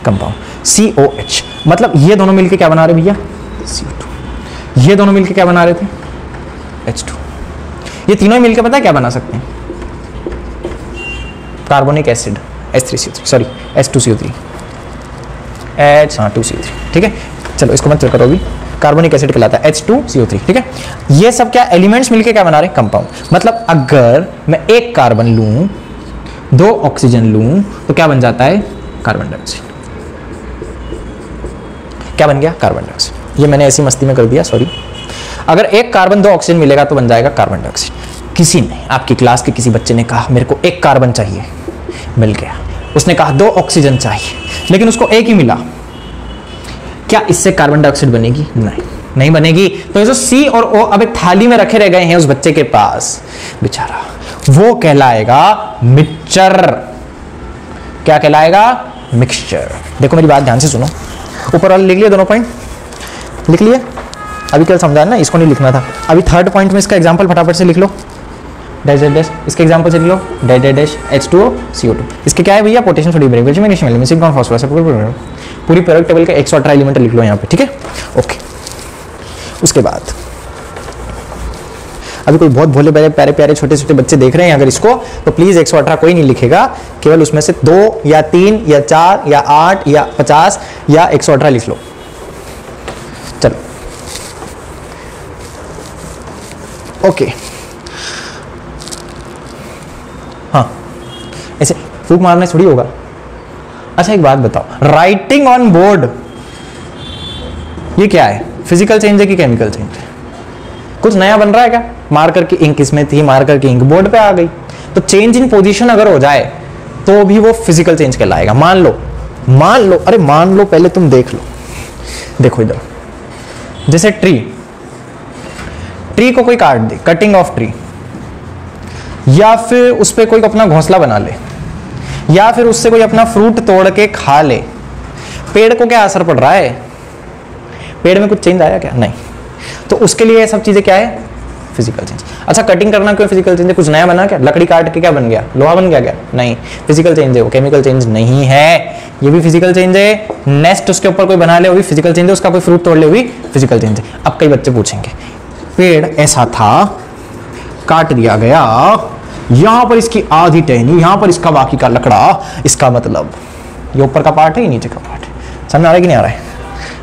कंपाउंड। COH, मतलब ये दोनों मिलके क्या बना रहे भैया, CO2। ये दोनों मिलके क्या बना रहे थे, H2। ये तीनों मिलके पता है क्या बना सकते हैं, carbonic acid, H3CO3, sorry H2CO3, H2CO3, ठीक है। चलो इसको मत चेक करो अभी, कार्बोनिक एसिड कहलाता है H2CO3, ठीक है। ये सब क्या, एलिमेंट्स मिलके क्या बना रहे हैं, कंपाउंड। मतलब अगर मैं एक कार्बन लूं, 2 ऑक्सीजन लूं, तो क्या बन जाता है, कार्बन डाइऑक्साइड। क्या बन गया, कार्बन डाइऑक्साइड। ये मैंने ऐसी मस्ती में कर दिया, सॉरी। अगर एक कार्बन 2 ऑक्सीजन मिलेगा तो बन जाएगा कार्बन डाइऑक्साइड। किसी ने, आपकी क्लास के किसी बच्चे ने कहा मेरे को एक कार्बन चाहिए, मिल गया। उसने कहा 2 ऑक्सीजन चाहिए, लेकिन उसको एक ही मिला, क्या इससे कार्बन डाइऑक्साइड बनेगी, नहीं, नहीं बनेगी। तो ये जो C और O अब एक थाली में रखे रह गए हैं उस बच्चे के पास, बेचारा, वो कहलाएगा मिक्सचर। क्या कहलाएगा, मिक्सचर। देखो मेरी बात ध्यान से सुनो, ऊपर वाले लिख लिए, दोनों पॉइंट लिख लिए। अभी कल समझा ना, इसको नहीं लिखना था। अभी थर्ड पॉइंट में इसका एग्जांपल फटाफट से लिख लो, डैश डैश डैश, इसके एग्जांपल से लिख लो, dash dash dash, H2O CO2। इसके क्या है भैया, potassium, sodium, magnesium, aluminium, silicon, phosphorus, पूरी पीरियोडिक टेबल के 118 एलिमेंट लिख लो यहाँ पे, ठीक है, ओके। उसके बाद अभी कोई बहुत भोले भाले प्यारे प्यारे छोटे छोटे बच्चे देख रहे हैं अगर इसको, तो प्लीज 118 कोई नहीं लिखेगा, केवल उसमें से 2 या 3 या 4 या 8 या 50 या 118 लिख लो। चलो ओके हाँ, ऐसे फूक मारने थोड़ी होगा। अच्छा एक बात बताओ, राइटिंग ऑन बोर्ड ये क्या है, फिजिकल चेंज है कि केमिकल चेंज है? कुछ नया बन रहा है क्या? मार्कर की इंक इसमें थी, मार्कर की इंक बोर्ड पे आ गई, तो चेंज इन पोजीशन अगर हो जाए तो भी वो फिजिकल चेंज कहलाएगा। मान लो अरे मान लो, पहले तुम देख लो, देखो इधर, जैसे ट्री को कोई काट दे, कटिंग ऑफ ट्री, या फिर उस पर कोई अपना घोंसला बना ले, या फिर उससे कोई अपना फ्रूट तोड़ के खा ले, पेड़ को क्या असर पड़ रहा है? पेड़ में कुछ चेंज आया क्या? नहीं। तो उसके लिए ये सब चीजें क्या है? Physical change. अच्छा कटिंग करना क्यों फिजिकल चेंज है? कुछ नया बना क्या? लकड़ी काट के क्या बन गया? लोहा बन गया क्या? नहीं, फिजिकल चेंज है वो, केमिकल चेंज नहीं है। ये भी फिजिकल चेंज है। नेक्स्ट उसके ऊपर कोई बना ले वो भी फिजिकल चेंज है, उसका कोई फ्रूट तोड़ ले वो भी फिजिकल चेंज है। अब कई बच्चे पूछेंगे पेड़ ऐसा था, काट दिया गया, यहां पर इसकी आधी टहनी, यहां पर इसका बाकी का लकड़ा, इसका मतलब ये ऊपर का पार्ट है, ये नीचे का पार्ट है। समझ आ रहा है कि नहीं आ रहा है?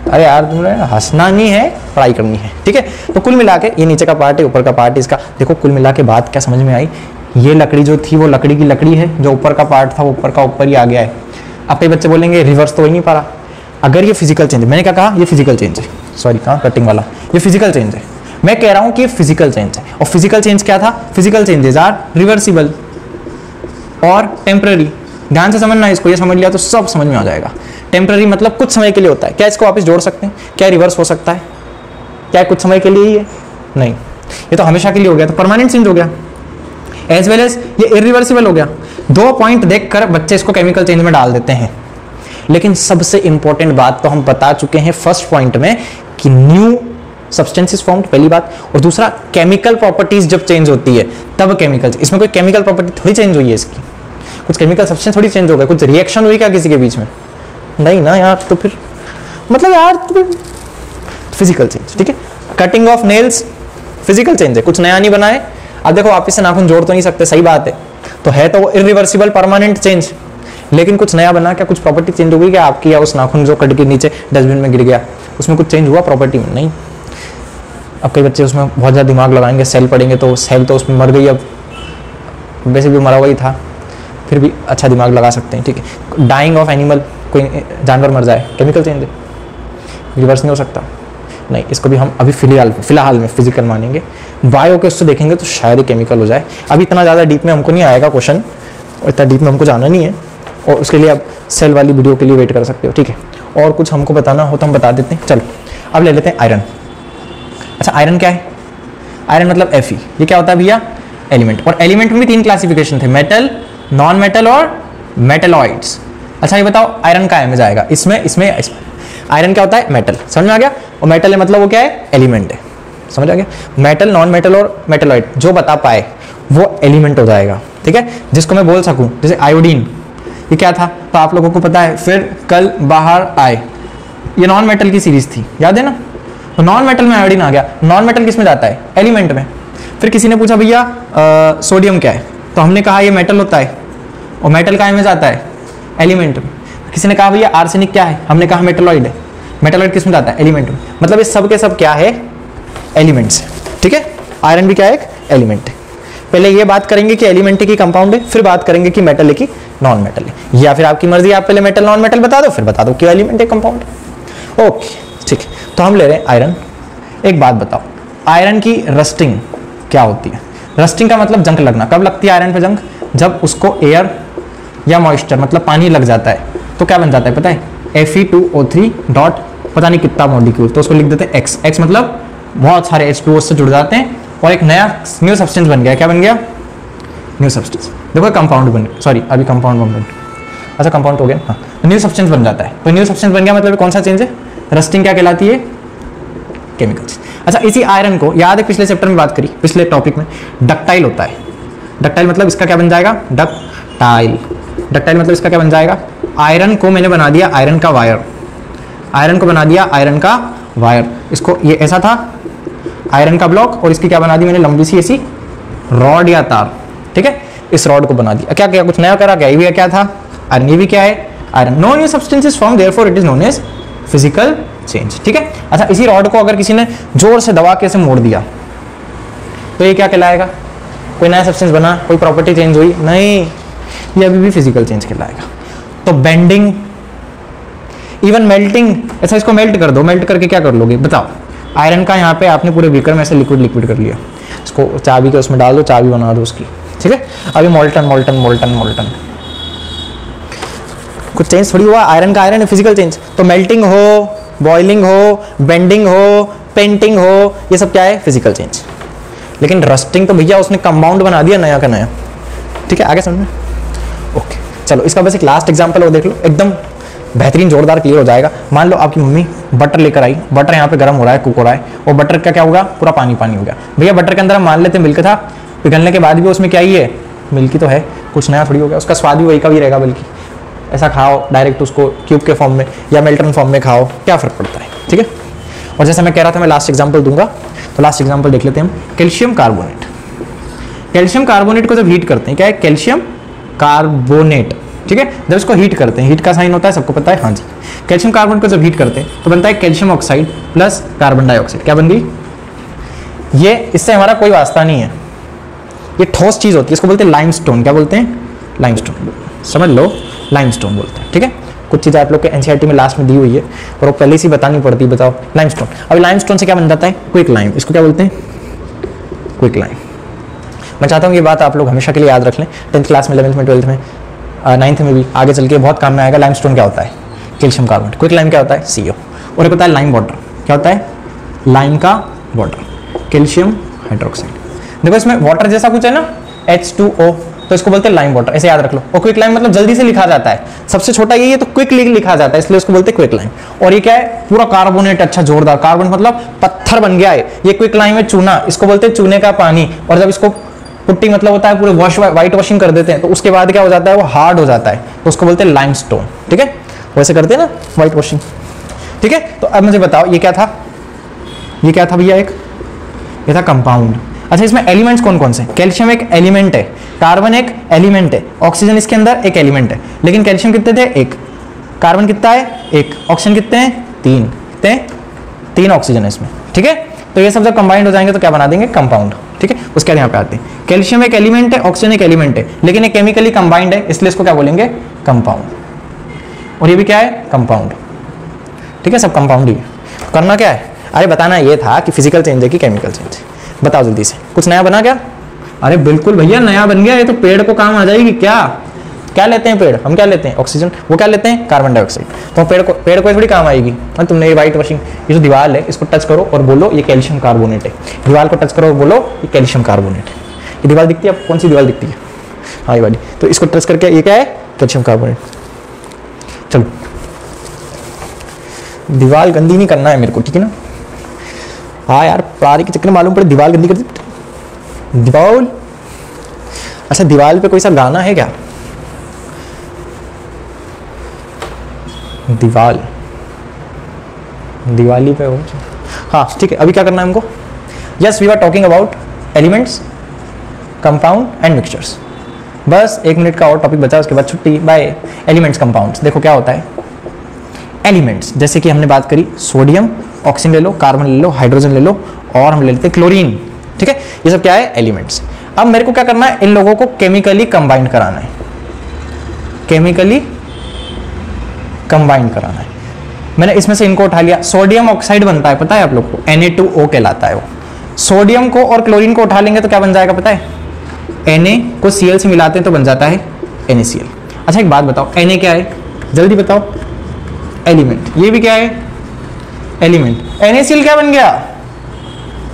अरे यार तुमने हंसना नहीं है, पढ़ाई करनी है, ठीक है। तो कुल मिला के ये नीचे का पार्ट है, ऊपर का पार्ट है इसका। देखो कुल मिला के बात क्या समझ में आई? ये लकड़ी जो थी वो लकड़ी की लकड़ी है, जो ऊपर का पार्ट था वो ऊपर का ऊपर ही आ गया है। अब कई बच्चे बोलेंगे रिवर्स तो हो ही नहीं पा रहा। अगर ये फिजिकल चेंज है, मैंने क्या कहा? ये फिजिकल चेंज है, सॉरी कहाँ कटिंग वाला, ये फिजिकल चेंज है। मैं कह रहा हूं कि ये फिजिकल चेंज है। और फिजिकल चेंज क्या था? फिजिकल चेंजेस आर रिवर्सिबल और टेम्पररी। ध्यान से समझना इसको, ये समझ लिया तो सब समझ में आ जाएगा। टेम्पररी मतलब कुछ समय के लिए होता है। क्या इसको वापस जोड़ सकते हैं? क्या रिवर्स हो सकता है? क्या कुछ समय के लिए ही है? नहीं, ये तो हमेशा के लिए हो गया, तो परमानेंट चेंज हो गया। एज वेल एज ये इरिवर्सिबल हो गया। 2 पॉइंट देखकर बच्चे इसको केमिकल चेंज में डाल देते हैं, लेकिन सबसे इंपॉर्टेंट बात तो हम बता चुके हैं फर्स्ट पॉइंट में कि न्यू सब्सटेंसेस फॉर्म्ड, पहली बात, और दूसरा केमिकल प्रॉपर्टीज जब चेंज होती है तब केमिकल। इसमें कोई केमिकल प्रॉपर्टी थोड़ी चेंज हुई है इसकी, कुछ केमिकल सब्सटेंस थोड़ी चेंज हो गया, कुछ रिएक्शन हुई क्या किसी के बीच में? नहीं ना यार, तो फिर मतलब यार तो फिजिकल चेंज, ठीक है। Cutting of nails physical change है, कुछ नया नहीं बनाए। अब देखो वापस से नाखून जोड़ तो नहीं सकते, सही बात है, तो है तो वो इरिवर्सिबल परमानेंट चेंज, लेकिन कुछ नया बना क्या? कुछ प्रॉपर्टी चेंज हो गई क्या आपकी? या उस नाखून जो कट के नीचे डस्टबिन में गिर गया उसमें कुछ चेंज हुआ प्रॉपर्टी में? नहीं। अब कई बच्चे उसमें बहुत ज़्यादा दिमाग लगाएंगे, सेल पढ़ेंगे तो सेल तो उसमें मर गई, अब वैसे भी मरा हुआ ही था, फिर भी अच्छा दिमाग लगा सकते हैं, ठीक है। डाइंग ऑफ एनिमल, कोई जानवर मर जाए, केमिकल चेंज है, रिवर्स नहीं हो सकता। नहीं, इसको भी हम अभी फिलहाल में फिजिकल मानेंगे। बायो के उससे देखेंगे तो शायद ही केमिकल हो जाए। अभी इतना ज़्यादा डीप में हमको नहीं आएगा क्वेश्चन, और इतना डीप में हमको जाना नहीं है, और उसके लिए आप सेल वाली वीडियो के लिए वेट कर सकते हो, ठीक है। और कुछ हमको बताना हो तो हम बता देते हैं। चलो अब ले लेते हैं आयरन। अच्छा आयरन क्या है? आयरन मतलब Fe। ये क्या होता है भैया? एलिमेंट। और एलिमेंट में भी 3 क्लासिफिकेशन थे, मेटल, नॉन मेटल और मेटलॉइड्स। अच्छा ये बताओ आयरन का में जाएगा? इसमें आयरन क्या होता है? मेटल। समझ में आ गया? और मेटल है मतलब वो क्या है? एलिमेंट है। समझ आ गया? मेटल, नॉन मेटल और मेटलॉइड जो बता पाए वो एलिमेंट हो जाएगा, ठीक है। जिसको मैं बोल सकूं, जैसे आयोडीन, ये क्या था? तो आप लोगों को पता है, फिर कल बाहर आए, ये नॉन मेटल की सीरीज थी, याद है ना? तो नॉन मेटल में आयोडीन आ गया। नॉन मेटल किस में जाता है? एलिमेंट में। फिर किसी ने पूछा भैया सोडियम क्या है? तो हमने कहा ये मेटल होता है, और मेटल काय में जाता है? एलिमेंट में। किसी ने कहा भैया आर्सेनिक क्या है? हमने कहा मेटलॉइड है। मेटलॉइड किस में जाता है? एलिमेंट में। मतलब ये सब के सब क्या है? एलिमेंट्स है, ठीक है। आयरन भी क्या है? एक एलिमेंट है। पहले ये बात करेंगे कि एलिमेंट है कि कंपाउंड है, फिर बात करेंगे कि मेटल है कि नॉन मेटल है, या फिर आपकी मर्जी, आप पहले मेटल नॉन मेटल बता दो, फिर बता दो कि एलिमेंट है कंपाउंड है। ओके ठीक है, तो हम ले रहे हैं आयरन। एक बात बताओ, आयरन की रस्टिंग क्या होती है? रस्टिंग का मतलब जंग लगना। कब लगती है आयरन पे जंग? जब उसको एयर या मॉइस्चर मतलब पानी लग जाता है, तो क्या बन जाता है पता है? Fe2O3 डॉट पता नहीं कितना मॉलिक्यूल, तो उसको लिख देते हैं X। X मतलब बहुत सारे H2O से जुड़ जाते हैं और एक नया न्यू सब्सटेंस बन गया। क्या बन गया? New substance. देखो कंपाउंड बन गया, सॉरी अभी कंपाउंड बन गया, अच्छा कंपाउंड हो गया, हाँ। न्यू सब्सटेंस बन जाता है, तो न्यू सब्सटेंस बन गया मतलब कौन सा चेंज है? रस्टिंग क्या कहलाती है? Chemical change. अच्छा इसी आयरन को याद है पिछले चैप्टर में बात करी, पिछले टॉपिक में, डक्टाइल होता है। डक्टाइल मतलब इसका क्या बन जाएगा? डक्टाइल। डक्टाइल मतलब इसका क्या बन जाएगा? आयरन को मैंने बना दिया आयरन का वायर, आयरन को बना दिया आयरन का वायर। इसको ये ऐसा था आयरन का ब्लॉक, और इसकी क्या बना दी मैंने? लंबी सी ऐसी रॉड या तार, ठीक है। इस रॉड को बना दिया। क्या क्या कुछ नया करा क्या? ये भी क्या था? आयरन। ये भी क्या है? Iron. No new substances form, therefore it is known as physical change, ठीक है। अच्छा इसी रॉड को अगर किसी ने जोर से दबा के ऐसे मोड़ दिया, तो ये क्या कहलाएगा? कोई नया सब्सटेंस बना, कोई प्रॉपर्टी चेंज हुई? नहीं, ये अभी भी फिजिकल चेंज कहलाएगा। तो बेंडिंग, इवन मेल्टिंग, ऐसा इसको मेल्ट कर दो, मेल्ट करके क्या कर लोगे बताओ? आयरन का यहाँ पे आपने पूरे बीकर में ऐसे लिक्विड कर लिया, इसको चाबी के उसमें डाल दो, चाबी बना दो उसकी, ठीक है। अभी मोल्टन कुछ चेंज थोड़ी हुआ, आयरन का आयरन है, फिजिकल चेंज। तो मेल्टिंग हो, बॉइलिंग हो, बेंडिंग हो, पेंटिंग हो, ये सब क्या है? Physical change. लेकिन रस्टिंग तो भैया उसने कंपाउंड बना दिया नया का नया, ठीक है। आगे समझ में? ओके, चलो इसका बस एक लास्ट एग्जांपल और देख लो, एकदम बेहतरीन जोरदार क्लियर हो जाएगा। मान लो आपकी मम्मी बटर लेकर आई, बटर यहाँ पे गर्म हो रहा है, कुक हो रहा है, और बटर का क्या होगा? पूरा पानी हो गया। भैया बटर के अंदर हम मान लेते मिल्क था, पिघलने के बाद भी उसमें क्या ही है? मिल्क ही तो है, कुछ नया थोड़ी हो गया। उसका स्वाद भी वही का भी रहेगा, बल्कि ऐसा खाओ डायरेक्ट उसको क्यूब के फॉर्म में या मेल्टन फॉर्म में खाओ, क्या फर्क पड़ता है, ठीक है। और जैसे मैं कह रहा था मैं लास्ट एग्जाम्पल दूंगा, तो लास्ट एग्जाम्पल देख लेते हैं हम। Calcium carbonate. कैल्शियम कार्बोनेट को जब हीट करते हैं, क्या है? कैल्शियम कार्बोनेट, ठीक है। जब इसको हीट करते हैं, हीट का साइन होता है सबको पता है, हाँ जी। कैल्शियम कार्बोनेट को जब हीट करते हैं तो बनता है calcium oxide plus carbon dioxide. क्या बन गई? ये इससे हमारा कोई वास्ता नहीं है, ये ठोस चीज होती है, इसको बोलते हैं लाइमस्टोन। क्या बोलते हैं? लाइमस्टोन, समझ लो, लाइमस्टोन बोलते हैं, ठीक है। कुछ चीज़ आप लोग के एनसीईआरटी में लास्ट में दी हुई है और वो पहले से बतानी पड़ती है। बताओ, लाइमस्टोन। अभी लाइमस्टोन से क्या बन जाता है? Quick lime. इसको क्या बोलते हैं? Quick lime. मैं चाहता हूँ ये बात आप लोग हमेशा के लिए याद रख लें, 10th क्लास में, 11th में, 12th में, 9th में भी आगे चल के बहुत काम में आएगा। लाइमस्टोन क्या होता है? Calcium carbonate. क्विक लाइम क्या होता है? CO। और एक होता है लाइम वाटर। क्या होता है? लाइम का वाटर, कैल्शियम हाइड्रोक्साइड। देखो इसमें वाटर जैसा कुछ है ना, H2O, तो इसको बोलते हैं लाइम वाटर, ऐसे याद रख लो। और क्विक लाइम मतलब जल्दी से लिखा जाता है, सबसे छोटा ये तो क्विकली लिखा जाता है, इसलिए उसको बोलते हैं क्विक लाइम। और ये क्या है? पूरा कार्बोनेट, अच्छा जोरदार कार्बन, मतलब पत्थर बन गया है ये। क्विक लाइम है चूना, इसको बोलते हैं चूने का पानी। और जब इसको पुट्टी मतलब होता है पूरे व्हाइट वॉशिंग कर देते हैं, तो उसके बाद क्या हो जाता है? वो हार्ड हो जाता है, तो उसको बोलते हैं लाइमस्टोन, ठीक है। वैसे करते हैं ना व्हाइट वॉशिंग, ठीक है। तो अब मुझे बताओ ये क्या था? ये क्या था भैया? ये था कंपाउंड। अच्छा, इसमें एलिमेंट्स कौन कौन से? कैल्शियम एक एलिमेंट है, कार्बन एक एलिमेंट है, ऑक्सीजन इसके अंदर एक एलिमेंट है। लेकिन कैल्शियम कितने थे? एक। कार्बन कितना है? एक। ऑक्सीजन कितने हैं? 3। कितने? 3 ऑक्सीजन है इसमें, ठीक है। तो ये सब जब कंबाइंड हो जाएंगे तो क्या बना देंगे? कंपाउंड, ठीक है। उसके बाद यहाँ पे आते हैं, कैल्शियम एक एलिमेंट है, ऑक्सीजन एक एलिमेंट है, लेकिन ये केमिकली कंबाइंड है, इसलिए इसको क्या बोलेंगे? कंपाउंड। और ये भी क्या है? कंपाउंड, ठीक है। सब कंपाउंड ही है। करना क्या है? अरे बताना ये था कि फिजिकल चेंज है कि केमिकल चेंज है। बताओ जल्दी से, कुछ नया बना क्या? अरे बिल्कुल भैया नया बन गया, ये तो पेड़ को काम आ जाएगी। क्या लेते हैं पेड़? हम क्या लेते हैं? ऑक्सीजन। वो क्या लेते हैं? Carbon dioxide. तो पेड़ को थोड़ी काम आएगी। तुमने ये व्हाइट वॉशिंग, ये जो दीवार है इसको टच करो और बोलो ये कैल्शियम कार्बोनेट है। दीवार को टच करो और बोलो ये कैल्शियम कार्बोनेट है। ये दीवार दिखती है? कौन सी दीवार दिखती है? हाँ ये वाली। तो इसको टच करके ये क्या है? Calcium carbonate. चलो, दीवार गंदी नहीं करना है मेरे को, ठीक है ना। हाँ यार, पारी के चक्कर में मालूम पड़े दीवार गंदी कर दी। दीवार, अच्छा दीवार पे कोई सा गाना है क्या? दिवाली पे हो? हाँ ठीक है। अभी क्या करना है हमको? Yes, we are talking about elements, compound and mixtures. बस 1 मिनट का और टॉपिक बचा, उसके बाद छुट्टी, बाय। Elements, compounds. देखो क्या होता है एलिमेंट्स, जैसे कि हमने बात करी सोडियम, ऑक्सीजन ले लो, कार्बन ले लो, हाइड्रोजन ले लो, और हम ले लेते हैं क्लोरीन, ठीक है। ये सब क्या है? एलिमेंट्स। अब मेरे को क्या करना है? इन लोगों को केमिकली कंबाइंड कराना है, केमिकली कंबाइंड कराना है। मैंने इसमें से इनको उठा लिया, सोडियम ऑक्साइड बनता है, पता है आप लोग को? Na2O कहलाता है वो। सोडियम को और क्लोरीन को उठा लेंगे तो क्या बन जाएगा पता है? Na को Cl से मिलाते हैं तो बन जाता है NaCl। अच्छा एक बात बताओ, Na क्या है? जल्दी बताओ। एलिमेंट। ये भी क्या है? एलिमेंट। NaCl क्या बन गया?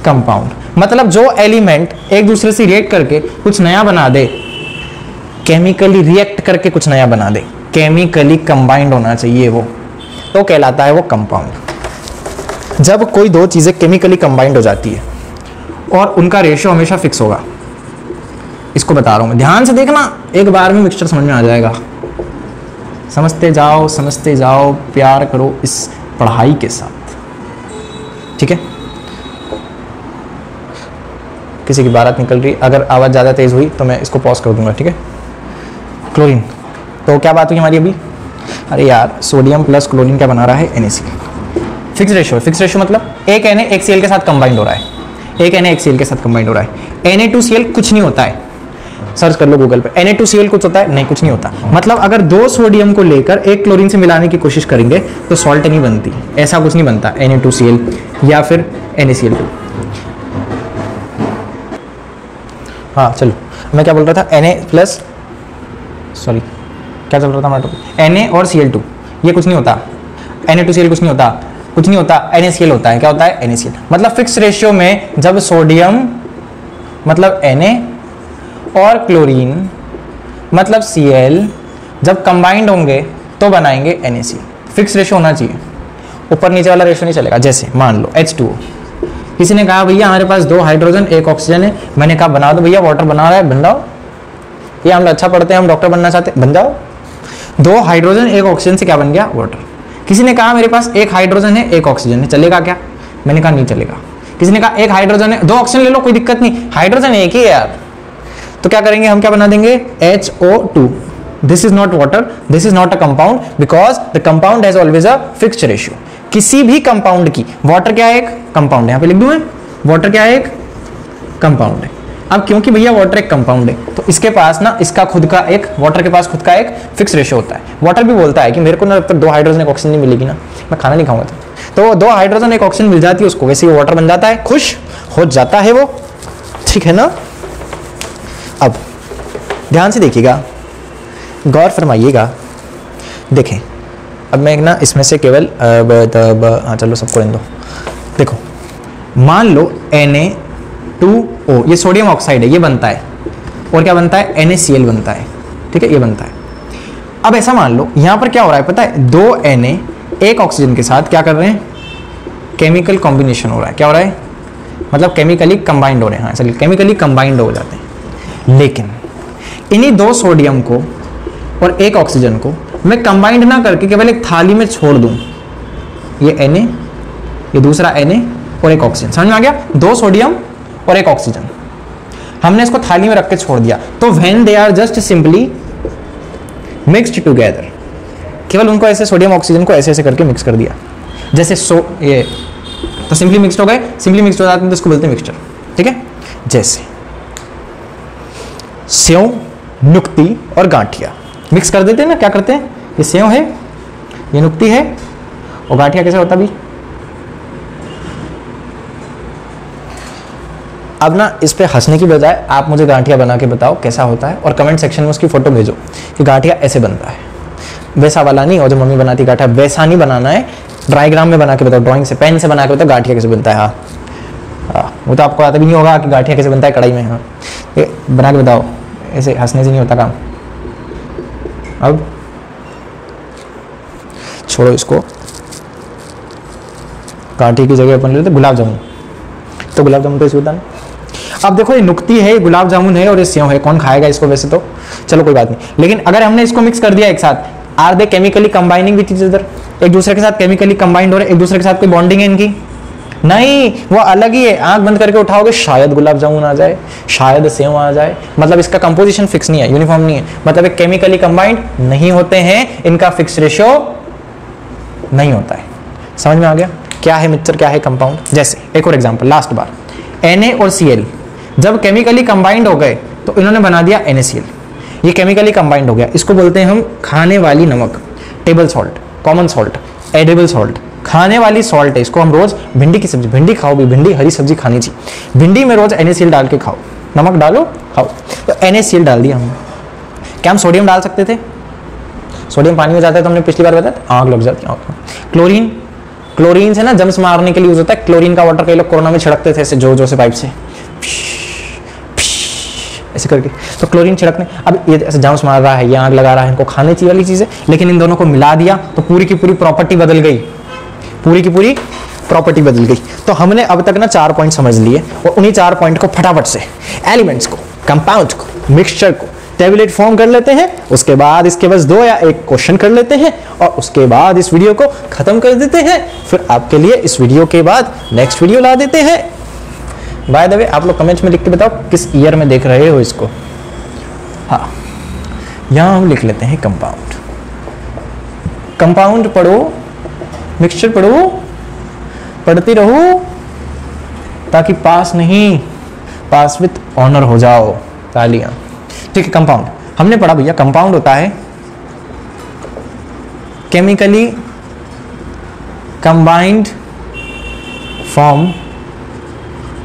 कंपाउंड। मतलब जो एलिमेंट एक दूसरे से रिएक्ट करके कुछ नया बना दे, केमिकली रिएक्ट करके कुछ नया बना दे, केमिकली कंबाइंड होना चाहिए वो, तो कहलाता है वो कंपाउंड। जब कोई दो चीजें केमिकली कंबाइंड हो जाती है और उनका रेशियो हमेशा फिक्स होगा, इसको बता रहा हूं मैं, ध्यान से देखना, एक बार में मिक्सचर समझ में आ जाएगा। समझते जाओ, प्यार करो इस पढ़ाई के साथ, ठीक है। किसी की बारात निकल रही, अगर आवाज ज्यादा तेज हुई तो मैं इसको पॉज कर दूंगा, ठीक है। क्लोरीन, तो क्या बात हुई हमारी अभी? अरे यार, सोडियम प्लस क्लोरीन क्या बना रहा है? NaCl। फिक्स रेशियो मतलब एक Na एक Cl के साथ कंबाइंड हो रहा है, एक Na एक Cl के साथ कंबाइंड हो रहा है। Na2Cl कुछ नहीं होता है, सर्च कर लो गूगल पे, Na2Cl कुछ होता है? नहीं, कुछ नहीं होता। मतलब अगर 2 सोडियम को लेकर एक क्लोरीन से मिलाने की कोशिश करेंगे तो सॉल्ट नहीं बनती, ऐसा कुछ नहीं बनता Na2Cl या फिर NaCl2। हाँ चलो, मैं क्या बोल रहा था, Na प्लस, सॉरी क्या चल रहा था हमारा टॉपिक, Na और Cl2 ये कुछ नहीं होता, Na2Cl कुछ नहीं होता, कुछ नहीं होता, NaCl होता है। क्या होता है? NaCl। मतलब फिक्स रेशियो में जब सोडियम मतलब Na और क्लोरीन मतलब Cl जब कंबाइंड होंगे तो बनाएंगे NaCl। फिक्स रेशियो होना चाहिए, ऊपर नीचे वाला रेशियो नहीं चलेगा। जैसे मान लो H2O, किसी ने कहा भैया हमारे पास 2 हाइड्रोजन 1 ऑक्सीजन है, मैंने कहा बना दो भैया, वाटर बना रहा है, बन जाओ। ये हम अच्छा पढ़ते हैं, हम डॉक्टर बनना चाहते हैं, बन जाओ। 2 हाइड्रोजन 1 ऑक्सीजन से क्या बन गया? वाटर। किसी ने कहा मेरे पास 1 हाइड्रोजन है 1 ऑक्सीजन है, चलेगा क्या? मैंने कहा नहीं चलेगा। किसी ने कहा 1 हाइड्रोजन है 2 ऑक्सीजन ले लो, कोई दिक्कत नहीं, हाइड्रोजन एक ही है यार। तो क्या करेंगे हम, क्या बना देंगे? HO2। This is not water, this is not a compound, because the compound has always a fixed ratio. किसी भी कंपाउंड की, वाटर क्या है? एक कंपाउंड है, यहाँ पे लिख दूं मैं, वाटर क्या है? एक कंपाउंड है। अब क्योंकि भैया वाटर एक कंपाउंड है तो इसके पास ना इसका खुद का एक, वाटर के पास खुद का एक फिक्स रेशियो होता है। वाटर भी बोलता है कि मेरे को ना जब तक 2 हाइड्रोजन 1 ऑक्सीजन नहीं मिलेगी ना, मैं खाना नहीं खाऊंगा। तो 2 हाइड्रोजन 1 ऑक्सीजन मिल जाती है उसको, वैसे ही वाटर बन जाता है, खुश हो जाता है वो, ठीक है ना। अब ध्यान से देखिएगा, गौर फरमाइएगा। देखें अब मैं ना इसमें से केवल हाँ चलो सबको रहने दो। देखो मान लो Na2O, ये सोडियम ऑक्साइड है, ये बनता है, और क्या बनता है? NaCl बनता है, ठीक है, ये बनता है। अब ऐसा मान लो यहां पर क्या हो रहा है पता है? 2 Na 1 ऑक्सीजन के साथ क्या कर रहे हैं? केमिकल कॉम्बिनेशन हो रहा है। क्या हो रहा है? मतलब केमिकली कंबाइंड हो रहे हैं। हाँ चलिए, केमिकली कंबाइंड हो जाते हैं। लेकिन इन्हीं 2 सोडियम को और 1 ऑक्सीजन को मैं कंबाइंड ना करके केवल एक थाली में छोड़ दूं, ये Na, ये दूसरा Na और 1 ऑक्सीजन, समझ में आ गया? 2 सोडियम और 1 ऑक्सीजन, हमने इसको थाली में रख के छोड़ दिया, तो when they are just simply mixed together, केवल उनको ऐसे सोडियम ऑक्सीजन को ऐसे ऐसे करके मिक्स कर दिया, जैसे ये तो सिंपली मिक्स्ड हो गए। सिंपली मिक्स्ड हो जाते हैं तो इसको बोलते हैं मिक्सचर, ठीक है। जैसे सेव, नुक्ती और गांठिया मिक्स कर देते हैं ना, क्या करते हैं? ये सेव है, ये नुक्ती है, और गांठिया कैसे होता भी? अब ना इस पे हंसने की बजाय आप मुझे गांठिया बना के बताओ कैसा होता है, और कमेंट सेक्शन में उसकी फोटो भेजो कि गांठिया ऐसे बनता है, वैसा वाला नहीं, और जो मम्मी बनाती गांठिया वैसा नहीं बनाना है, डायग्राम में बना के बताओ, ड्राइंग से पेन से बना के बताओ गांठिया कैसे बनता है। हाँ वो तो आपको आता भी नहीं होगा कि गांठिया कैसे बनता है कढ़ाई में। हाँ ये बना के बताओ, ऐसे हंसने से नहीं होता काम। अब छोड़ो इसको, गांठी की जगह अपन लेते गुलाब जामुन, तो गुलाब जामुन तो इसी होता है। अब देखो ये नुक्ती है, गुलाब जामुन है और ये सेव है, कौन खाएगा इसको? वैसे तो चलो कोई बात नहीं, लेकिन अगर हमने इसको मिक्स कर दिया एक साथ, are they chemically combining with each other? एक दूसरे के साथ केमिकली कंबाइंड हो रहे, एक दूसरे के साथ कोई बॉन्डिंग है इनकी? नहीं, वो अलग ही है। आंख बंद करके उठाओगे शायद गुलाब जामुन आ जाए, शायद सेव आ जाए, मतलब इसका कंपोजिशन फिक्स नहीं है, यूनिफॉर्म नहीं है, मतलब एक केमिकली कंबाइंड नहीं होते हैं, इनका फिक्स रेशियो नहीं होता है। समझ में आ गया क्या है मिक्सचर, क्या है कंपाउंड? जैसे एक और एग्जांपल, लास्ट बार, Na और Cl जब केमिकली कंबाइंड हो गए तो इन्होंने बना दिया NaCl। ये केमिकली कंबाइंड हो गया, इसको बोलते हैं हम खाने वाली नमक, table salt, common salt, edible salt, खाने वाली सॉल्ट है। इसको हम रोज भिंडी की सब्जी, भिंडी खाओ भी, भिंडी हरी सब्जी खानी चाहिए, भिंडी में रोज NaCl डाल के खाओ, नमक डालो खाओ, तो NaCl डाल दिया हमने। क्या हम सोडियम डाल सकते थे? सोडियम पानी में जाता है तो हमने पिछली बार बताया आग लग जाती है आंख में। क्लोरीन, क्लोरीन से ना जम्स मारने के लिए यूज होता है, क्लोरीन का वाटर कई लोग कोरोना में छिड़कते थे ऐसे जोर जोर से पाइप से ऐसे करके, तो क्लोरीन छिड़कने, अब ये ऐसे जम्स मार रहा है, ये आग लगा रहा है, इनको खाने चाहिए वाली चीज है, लेकिन इन दोनों को मिला दिया तो पूरी की पूरी प्रॉपर्टी बदल गई, पूरी की पूरी प्रॉपर्टी बदल गई। तो हमने अब तक ना 4 पॉइंट समझ लिए, और उन्हीं 4 पॉइंट को फटाफट से एलिमेंट्स को, कंपाउंड को, मिक्सचर को टेबलेट फॉर्म कर लेते हैं, उसके बाद इसके बस 2 या 1 क्वेश्चन कर लेते हैं, और उसके बाद इस वीडियो को खत्म कर देते हैं। फिर आपके लिए इस वीडियो के बाद नेक्स्ट वीडियो ला देते हैं। बाय द वे आप लोग कमेंट्स में लिख के बताओ किस ईयर में देख रहे हो इसको। हाँ यहां हम लिख लेते हैं कंपाउंड, कंपाउंड पढ़ो, मिक्सचर पढ़ो, पढ़ती रहो ताकि पास नहीं पास विथ ऑनर हो जाओ, तालियां। ठीक है, कंपाउंड हमने पढ़ा भैया, कंपाउंड होता है केमिकली कंबाइंड फॉर्म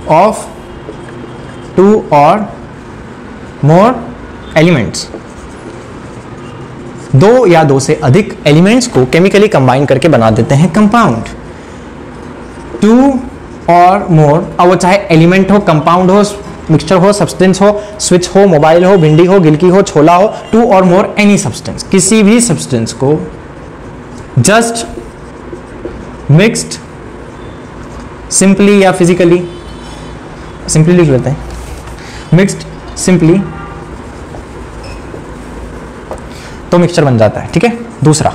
ऑफ 2 और मोर एलिमेंट्स, 2 या 2 से अधिक एलिमेंट्स को केमिकली कंबाइन करके बना देते हैं कंपाउंड। 2 और मोर, अब वो चाहे एलिमेंट हो, कंपाउंड हो, मिक्सचर हो, सब्सटेंस हो, स्विच हो, मोबाइल हो, भिंडी हो, गिलकी हो, छोला हो, 2 और मोर एनी सब्सटेंस, किसी भी सब्सटेंस को जस्ट मिक्स्ड सिंपली या फिजिकली, सिंपली लिख लेते हैं, मिक्स्ड सिंपली, तो मिक्सचर बन जाता है। ठीक है, दूसरा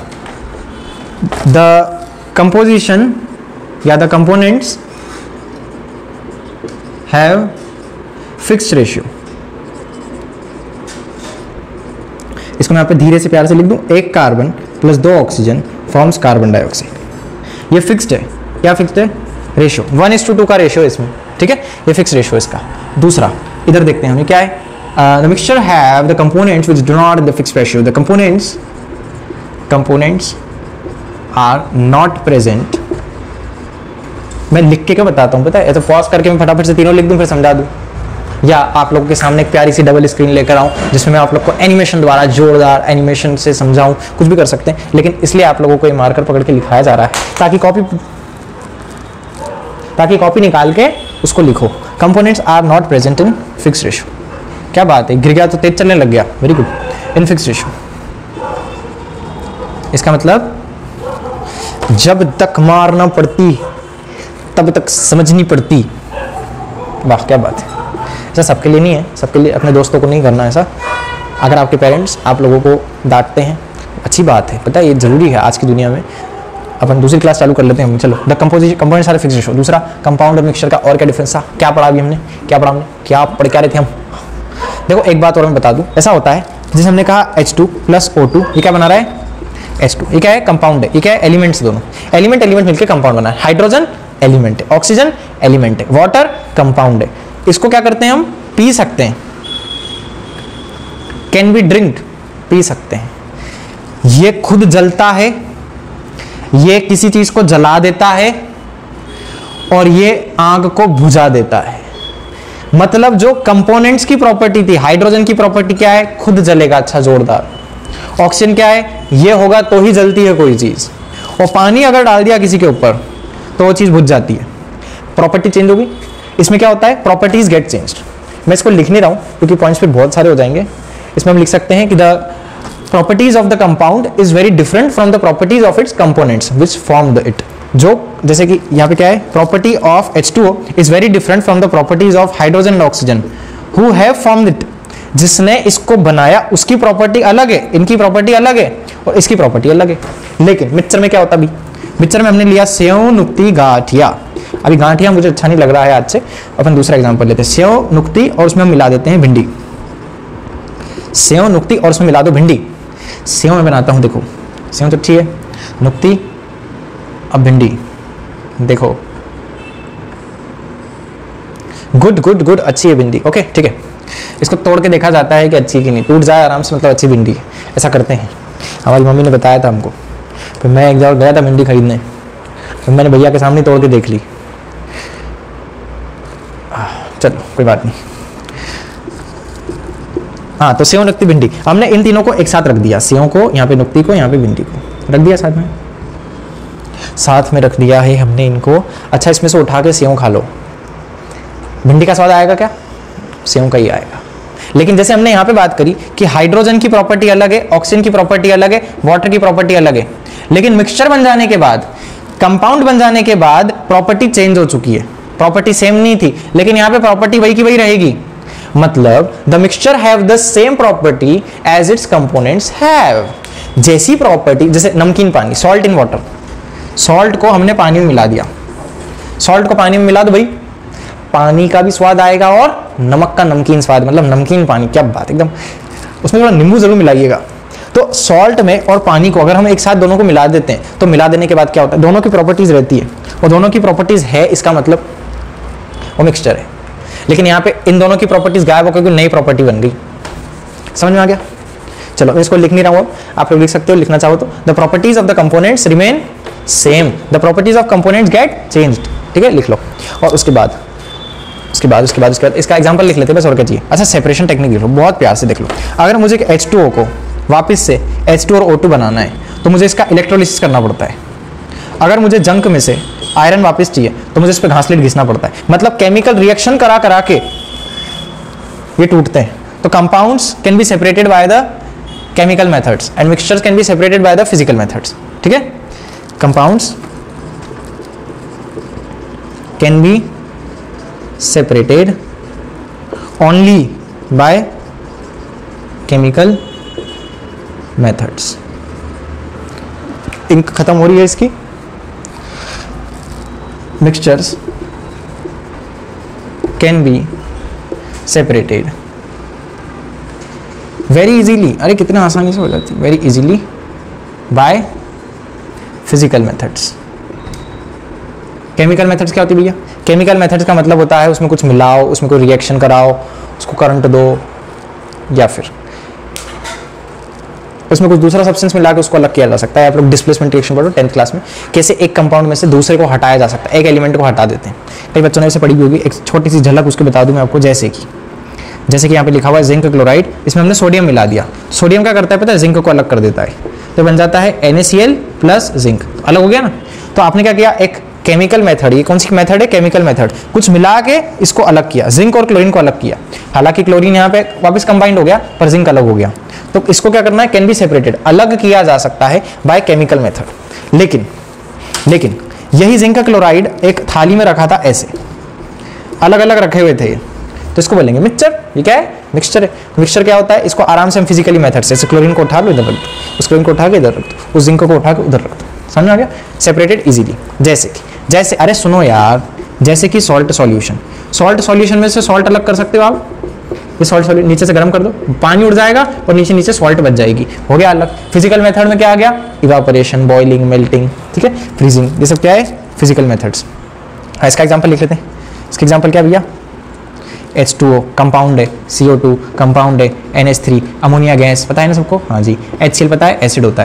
द कंपोजिशन या the components have fixed ratio. इसको मैं यहाँ पे धीरे से प्यार से लिख दूं, 1 carbon plus 2 oxygen forms carbon dioxide. ये फिक्स्ड है, क्या फिक्स्ड है? रेशियो 1:2 का रेशियो इसमें। ठीक है, ये फिक्स रेशियो इसका। दूसरा इधर देखते हैं हमें क्या है, the mixture have the components which do not in the fix ratio, the components are not present. मैं लिख के क्या बताता हूँ पता है, ऐसे पॉज करके मैं फटाफट से तीनों लिख दूं फिर समझा दूं, या आप लोगों के सामने एक प्यारी सी डबल स्क्रीन लेकर आऊं जिसमें मैं आप लोग को एनिमेशन द्वारा जोरदार एनिमेशन से समझाऊं, कुछ भी कर सकते हैं, लेकिन इसलिए आप लोगों को ये मार्कर पकड़ के लिखाया जा रहा है ताकि कॉपी निकाल के उसको लिखो। Components are not present in fix ratio. क्या बात है, गिर गया तो तेज चलने लग गया, वेरी गुड। इन फिक्स रेशियो, इसका मतलब जब तक मारना पड़ती तब तक समझनी पड़ती। वाह क्या बात है। ऐसा सबके लिए नहीं है, सबके लिए, अपने दोस्तों को नहीं करना ऐसा। अगर आपके पेरेंट्स आप लोगों को डांटते हैं, अच्छी बात है, पता है ये जरूरी है आज की दुनिया में। अपन दूसरी क्लास चालू कर लेते हैं हम, चलो। The composition components are fixed ratio. दूसरा कंपाउंड और मिक्सचर का और क्या डिफरेंस था, क्या पढ़ा अभी हमने, क्या पढ़ क्या रहे थे हम। देखो एक बात और मैं बता दूं, ऐसा होता है जैसे हमने कहा H2 प्लस O2, ये क्या बना रहा है H2, ये क्या है कंपाउंड है, ये क्या है एलिमेंट्स, दोनों एलिमेंट मिलकर कंपाउंड बना है। हाइड्रोजन एलिमेंट है, ऑक्सीजन एलिमेंट है, वाटर कंपाउंड है। इसको क्या करते हैं हम, पी सकते हैं, कैन बी ड्रिंक्ड, पी सकते हैं। ये खुद जलता है, ये किसी चीज को जला देता है, और ये आग को बुझा देता है। मतलब जो कंपोनेंट्स की प्रॉपर्टी थी, हाइड्रोजन की प्रॉपर्टी क्या है, खुद जलेगा अच्छा जोरदार। ऑक्सीजन क्या है, ये होगा तो ही जलती है कोई चीज, और पानी अगर डाल दिया किसी के ऊपर तो वो चीज बुझ जाती है, प्रॉपर्टी चेंज होगी। इसमें क्या होता है, प्रॉपर्टीज गेट चेंज्ड। मैं इसको लिख नहीं रहा हूं क्योंकि पॉइंट्स फिर बहुत सारे हो जाएंगे। इसमें हम लिख सकते हैं कि the properties of the compound is very different from the properties of its components which form it. जो जैसे कि यहाँ पे क्या है, property of H2O is very different from the properties of hydrogen and oxygen who have formed it. जिसने इसको बनाया उसकी प्रॉपर्टी अलग है, इनकी प्रॉपर्टी अलग है, और इसकी प्रॉपर्टी अलग है। लेकिन मिक्सचर में क्या होता है, मिक्सचर में हमने लिया सेव, नुक्ती, गांठिया। अभी गांठिया मुझे अच्छा नहीं लग रहा है आज से, अपन दूसरा एग्जांपल लेते हैं। सेव, नुक्ती और उसमें हम मिला देते हैं भिंडी। सेव, नुक्ती और उसमें मिला दो भिंडी। सेव में बनाता हूं, देखो सेव तो ठीक है, नुक्ती, अब भिंडी, देखो गुड गुड गुड, अच्छी है भिंडी, ओके ठीक है। इसको तोड़ के देखा जाता है कि अच्छी कि नहीं, टूट जाए आराम से मतलब अच्छी भिंडी, ऐसा करते हैं। हमारी मम्मी ने बताया था हमको। फिर मैं एक जगह गया था भिंडी खरीदने, फिर मैंने भैया के सामने तोड़ के देख ली। चलो कोई बात नहीं। हाँ, तो सेव, नुक्ती, भिंडी, हमने इन तीनों को एक साथ रख दिया। सेव को यहाँ पे, नुक्ती को यहाँ पे, भिंडी को रख दिया साथ में रख दिया है हमने इनको। अच्छा, इसमें से उठा के सेव खा लो, भिंडी का स्वाद आएगा क्या, सेव का ही आएगा। लेकिन जैसे हमने यहाँ पे बात करी कि हाइड्रोजन की प्रॉपर्टी अलग है, ऑक्सीजन की प्रॉपर्टी अलग है, वाटर की प्रॉपर्टी अलग है, लेकिन मिक्सचर बन जाने के बाद, कंपाउंड बन जाने के बाद प्रॉपर्टी चेंज हो चुकी है। प्रॉपर्टी सेम नहीं थी, लेकिन यहाँ पे प्रॉपर्टी वही की वही रहेगी। मतलब the mixture have the same property as its components have. जैसी प्रॉपर्टी, जैसे नमकीन पानी, सॉल्ट इन वाटर, सॉल्ट को हमने पानी में मिला दिया, सॉल्ट को पानी में मिला दो भाई, पानी का भी स्वाद आएगा और नमक का नमकीन स्वाद, मतलब नमकीन पानी, क्या बात एकदम। उसमें थोड़ा नींबू जरूर मिलाइएगा। तो सॉल्ट में और पानी को अगर हम एक साथ दोनों को मिला देते हैं, तो मिला देने के बाद क्या होता है, दोनों की प्रॉपर्टीज रहती है, और दोनों की प्रॉपर्टीज है, इसका मतलब वो मिक्सचर है। लेकिन यहाँ पे इन दोनों की प्रॉपर्टीज गायब होकर नई प्रॉपर्टी बन गई। समझ में आ गया? चलो मैं इसको लिख नहीं रहा हूँ, आप लोग लिख सकते हो लिखना चाहो तो। The properties of the components remain same, the properties of components get changed. ठीक है, लिख लो। और उसके बाद इसका एग्जांपल लिख लेते हैं बस, और क्या चाहिए। अच्छा, सेपरेशन टेक्निक लिख लो, बहुत प्यार से देख लो। अगर मुझे H2O को वापस से H2 और O2 बनाना है तो मुझे इसका इलेक्ट्रोलिसिस करना पड़ता है। अगर मुझे जंक में से आयरन वापस चाहिए तो मुझे इस पर घासलेट घिसना पड़ता है। मतलब केमिकल रिएक्शन करा करा के ये टूटते हैं। तो compounds can be separated by the chemical methods and mixtures can be separated by the physical methods. ठीक है, compounds can be separated only by chemical methods। Ink खत्म हो रही है इसकी। mixtures can be separated very easily, अरे कितना आसानी से हो जाती है, very easily by physical methods। Chemical methods क्या होती है भैया? केमिकल मेथड्स का मतलब होता है उसमें कुछ मिलाओ, उसमें कोई रिएक्शन कराओ, उसको करंट दो, या फिर उसमें कुछ दूसरा सब्सटेंस मिला के उसको अलग किया जा सकता है। आप लोग डिस्प्लेसमेंट रिएक्शन पढ़ो 10th क्लास में, कैसे एक कंपाउंड में से दूसरे को हटाया जा सकता है, एक एलिमेंट को हटा देते हैं। कई बच्चों ने इसे पढ़ी होगी, एक छोटी सी झलक उसको बता दूं मैं आपको। जैसे कि यहाँ पे लिखा हुआ है जिंक क्लोराइड, इसमें हमने सोडियम मिला दिया। सोडियम क्या करता है पता है? जिंक को अलग कर देता है, तो बन जाता है NaCl प्लस जिंक, अलग हो गया ना। तो आपने क्या किया, एक केमिकल मेथड, ये कौन सी मेथड है? केमिकल मेथड, कुछ मिला के इसको अलग किया, जिंक और क्लोरीन को अलग किया। हालांकि क्लोरीन यहाँ पे वापस कंबाइंड हो गया पर जिंक अलग हो गया। तो इसको क्या करना है? कैन बी सेपरेटेड, अलग किया जा सकता है बाय केमिकल मेथड। लेकिन यही जिंक क्लोराइड एक थाली में रखा था, ऐसे अलग अलग रखे हुए थे, तो इसको बोलेंगे मिक्सचर। ये क्या है? मिक्सचर है। मिक्सचर क्या होता है? इसको आराम से हम फिजिकली मेथड से, जैसे क्लोरीन को उठा लो इधर रख दो, उस क्लोरीन को उठा के इधर रख दो, उस जिंक को उठा के उधर रख दो। समझ में आ गया? Separated easily. जैसे अरे सुनो यार, जैसे कि सॉल्ट सॉल्यूशन में से सॉल्ट अलग कर सकते हो आप। ये सॉल्ट नीचे से गर्म कर दो, पानी उड़ जाएगा और नीचे सॉल्ट बच जाएगी, हो गया अलग। फिजिकल मेथड में क्या आ गया? इवापोरेशन, बॉइलिंग, मेल्टिंग, ठीक है, फ्रीजिंग, ये सब क्या है? Physical methods. इसका एग्जांपल लिख लेते हैं। इसका एग्जांपल क्या भैया? H2O कंपाउंड है, CO2 कंपाउंड है, NH3 अमोनिया गैस, पता है ना सबको? हाँ जी। HCl पता है? एसिड होता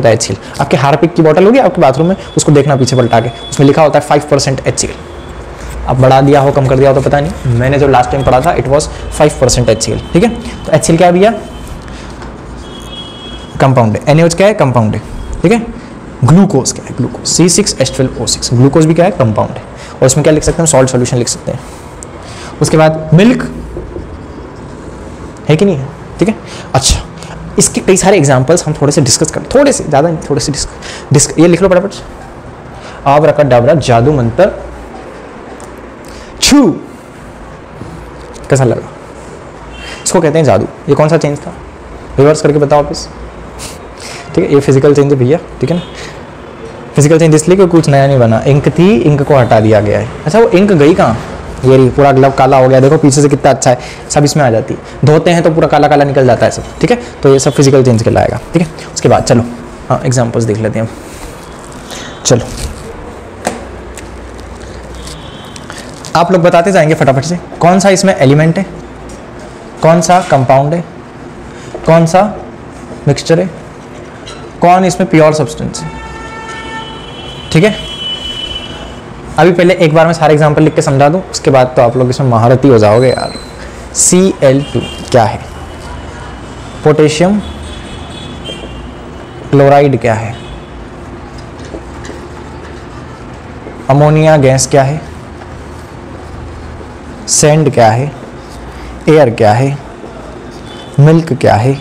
है HCl। आपके हार्पिक की बोतल होगी आपके बाथरूम में, उसको देखना पीछे पलटा के, उसमें लिखा होता है 5% HCl। अब बढ़ा दिया हो कम कर दिया हो तो पता नहीं, मैंने जो लास्ट टाइम पढ़ा था इट वॉज 5% HCl। ठीक है, तो HCl क्या है भैया? कंपाउंड है। NaOH क्या है? कंपाउंड है। ठीक है, ग्लूकोज क्या है? ग्लूकोज C6H12O6, ग्लूकोज भी क्या है? कंपाउंड है। और इसमें क्या लिख सकते हैं? सॉल्ट सॉल्यूशन लिख सकते हैं। उसके बाद मिल्क है कि नहीं है? ठीक है, अच्छा, इसके कई सारे एग्जांपल्स हम थोड़े से डिस्कस करें, थोड़े से, ज़्यादा नहीं, थोड़े से डिस्कस। ये लिख लो फटाफट, आबराकाडाबरा जादू मंत्र छू। कैसा लगा? इसको कहते हैं जादू। ये कौन सा चेंज था? रिवर्स करके बताओ वापस। ठीक है, ये फिजिकल चेंज है भैया, ठीक है ना। फिजिकल चेंज इसलिए कि कुछ नया नहीं बना, इंक थी, इंक को हटा दिया गया है। अच्छा, वो इंक गई कहाँ? ये रही, पूरा ग्लव काला हो गया, देखो पीछे से कितना अच्छा है, सब इसमें आ जाती है। धोते हैं तो पूरा काला काला निकल जाता है सब। ठीक है, तो ये सब फिजिकल चेंज कहलाएगा। ठीक है, उसके बाद चलो हाँ एग्जांपल्स देख लेते हैं हम। चलो आप लोग बताते जाएंगे फटाफट से, कौन सा इसमें एलिमेंट है, कौन सा कंपाउंड है, कौन सा मिक्सचर है, कौन इसमें प्योर सब्सटेंस है। ठीक है, अभी पहले एक बार मैं सारे एग्जांपल लिख के समझा दूं, उसके बाद तो आप लोग इसमें महारती हो जाओगे यार। Cl2 क्या है? पोटेशियम क्लोराइड क्या है? अमोनिया गैस क्या है? सैंड क्या है? एयर क्या है? मिल्क क्या है?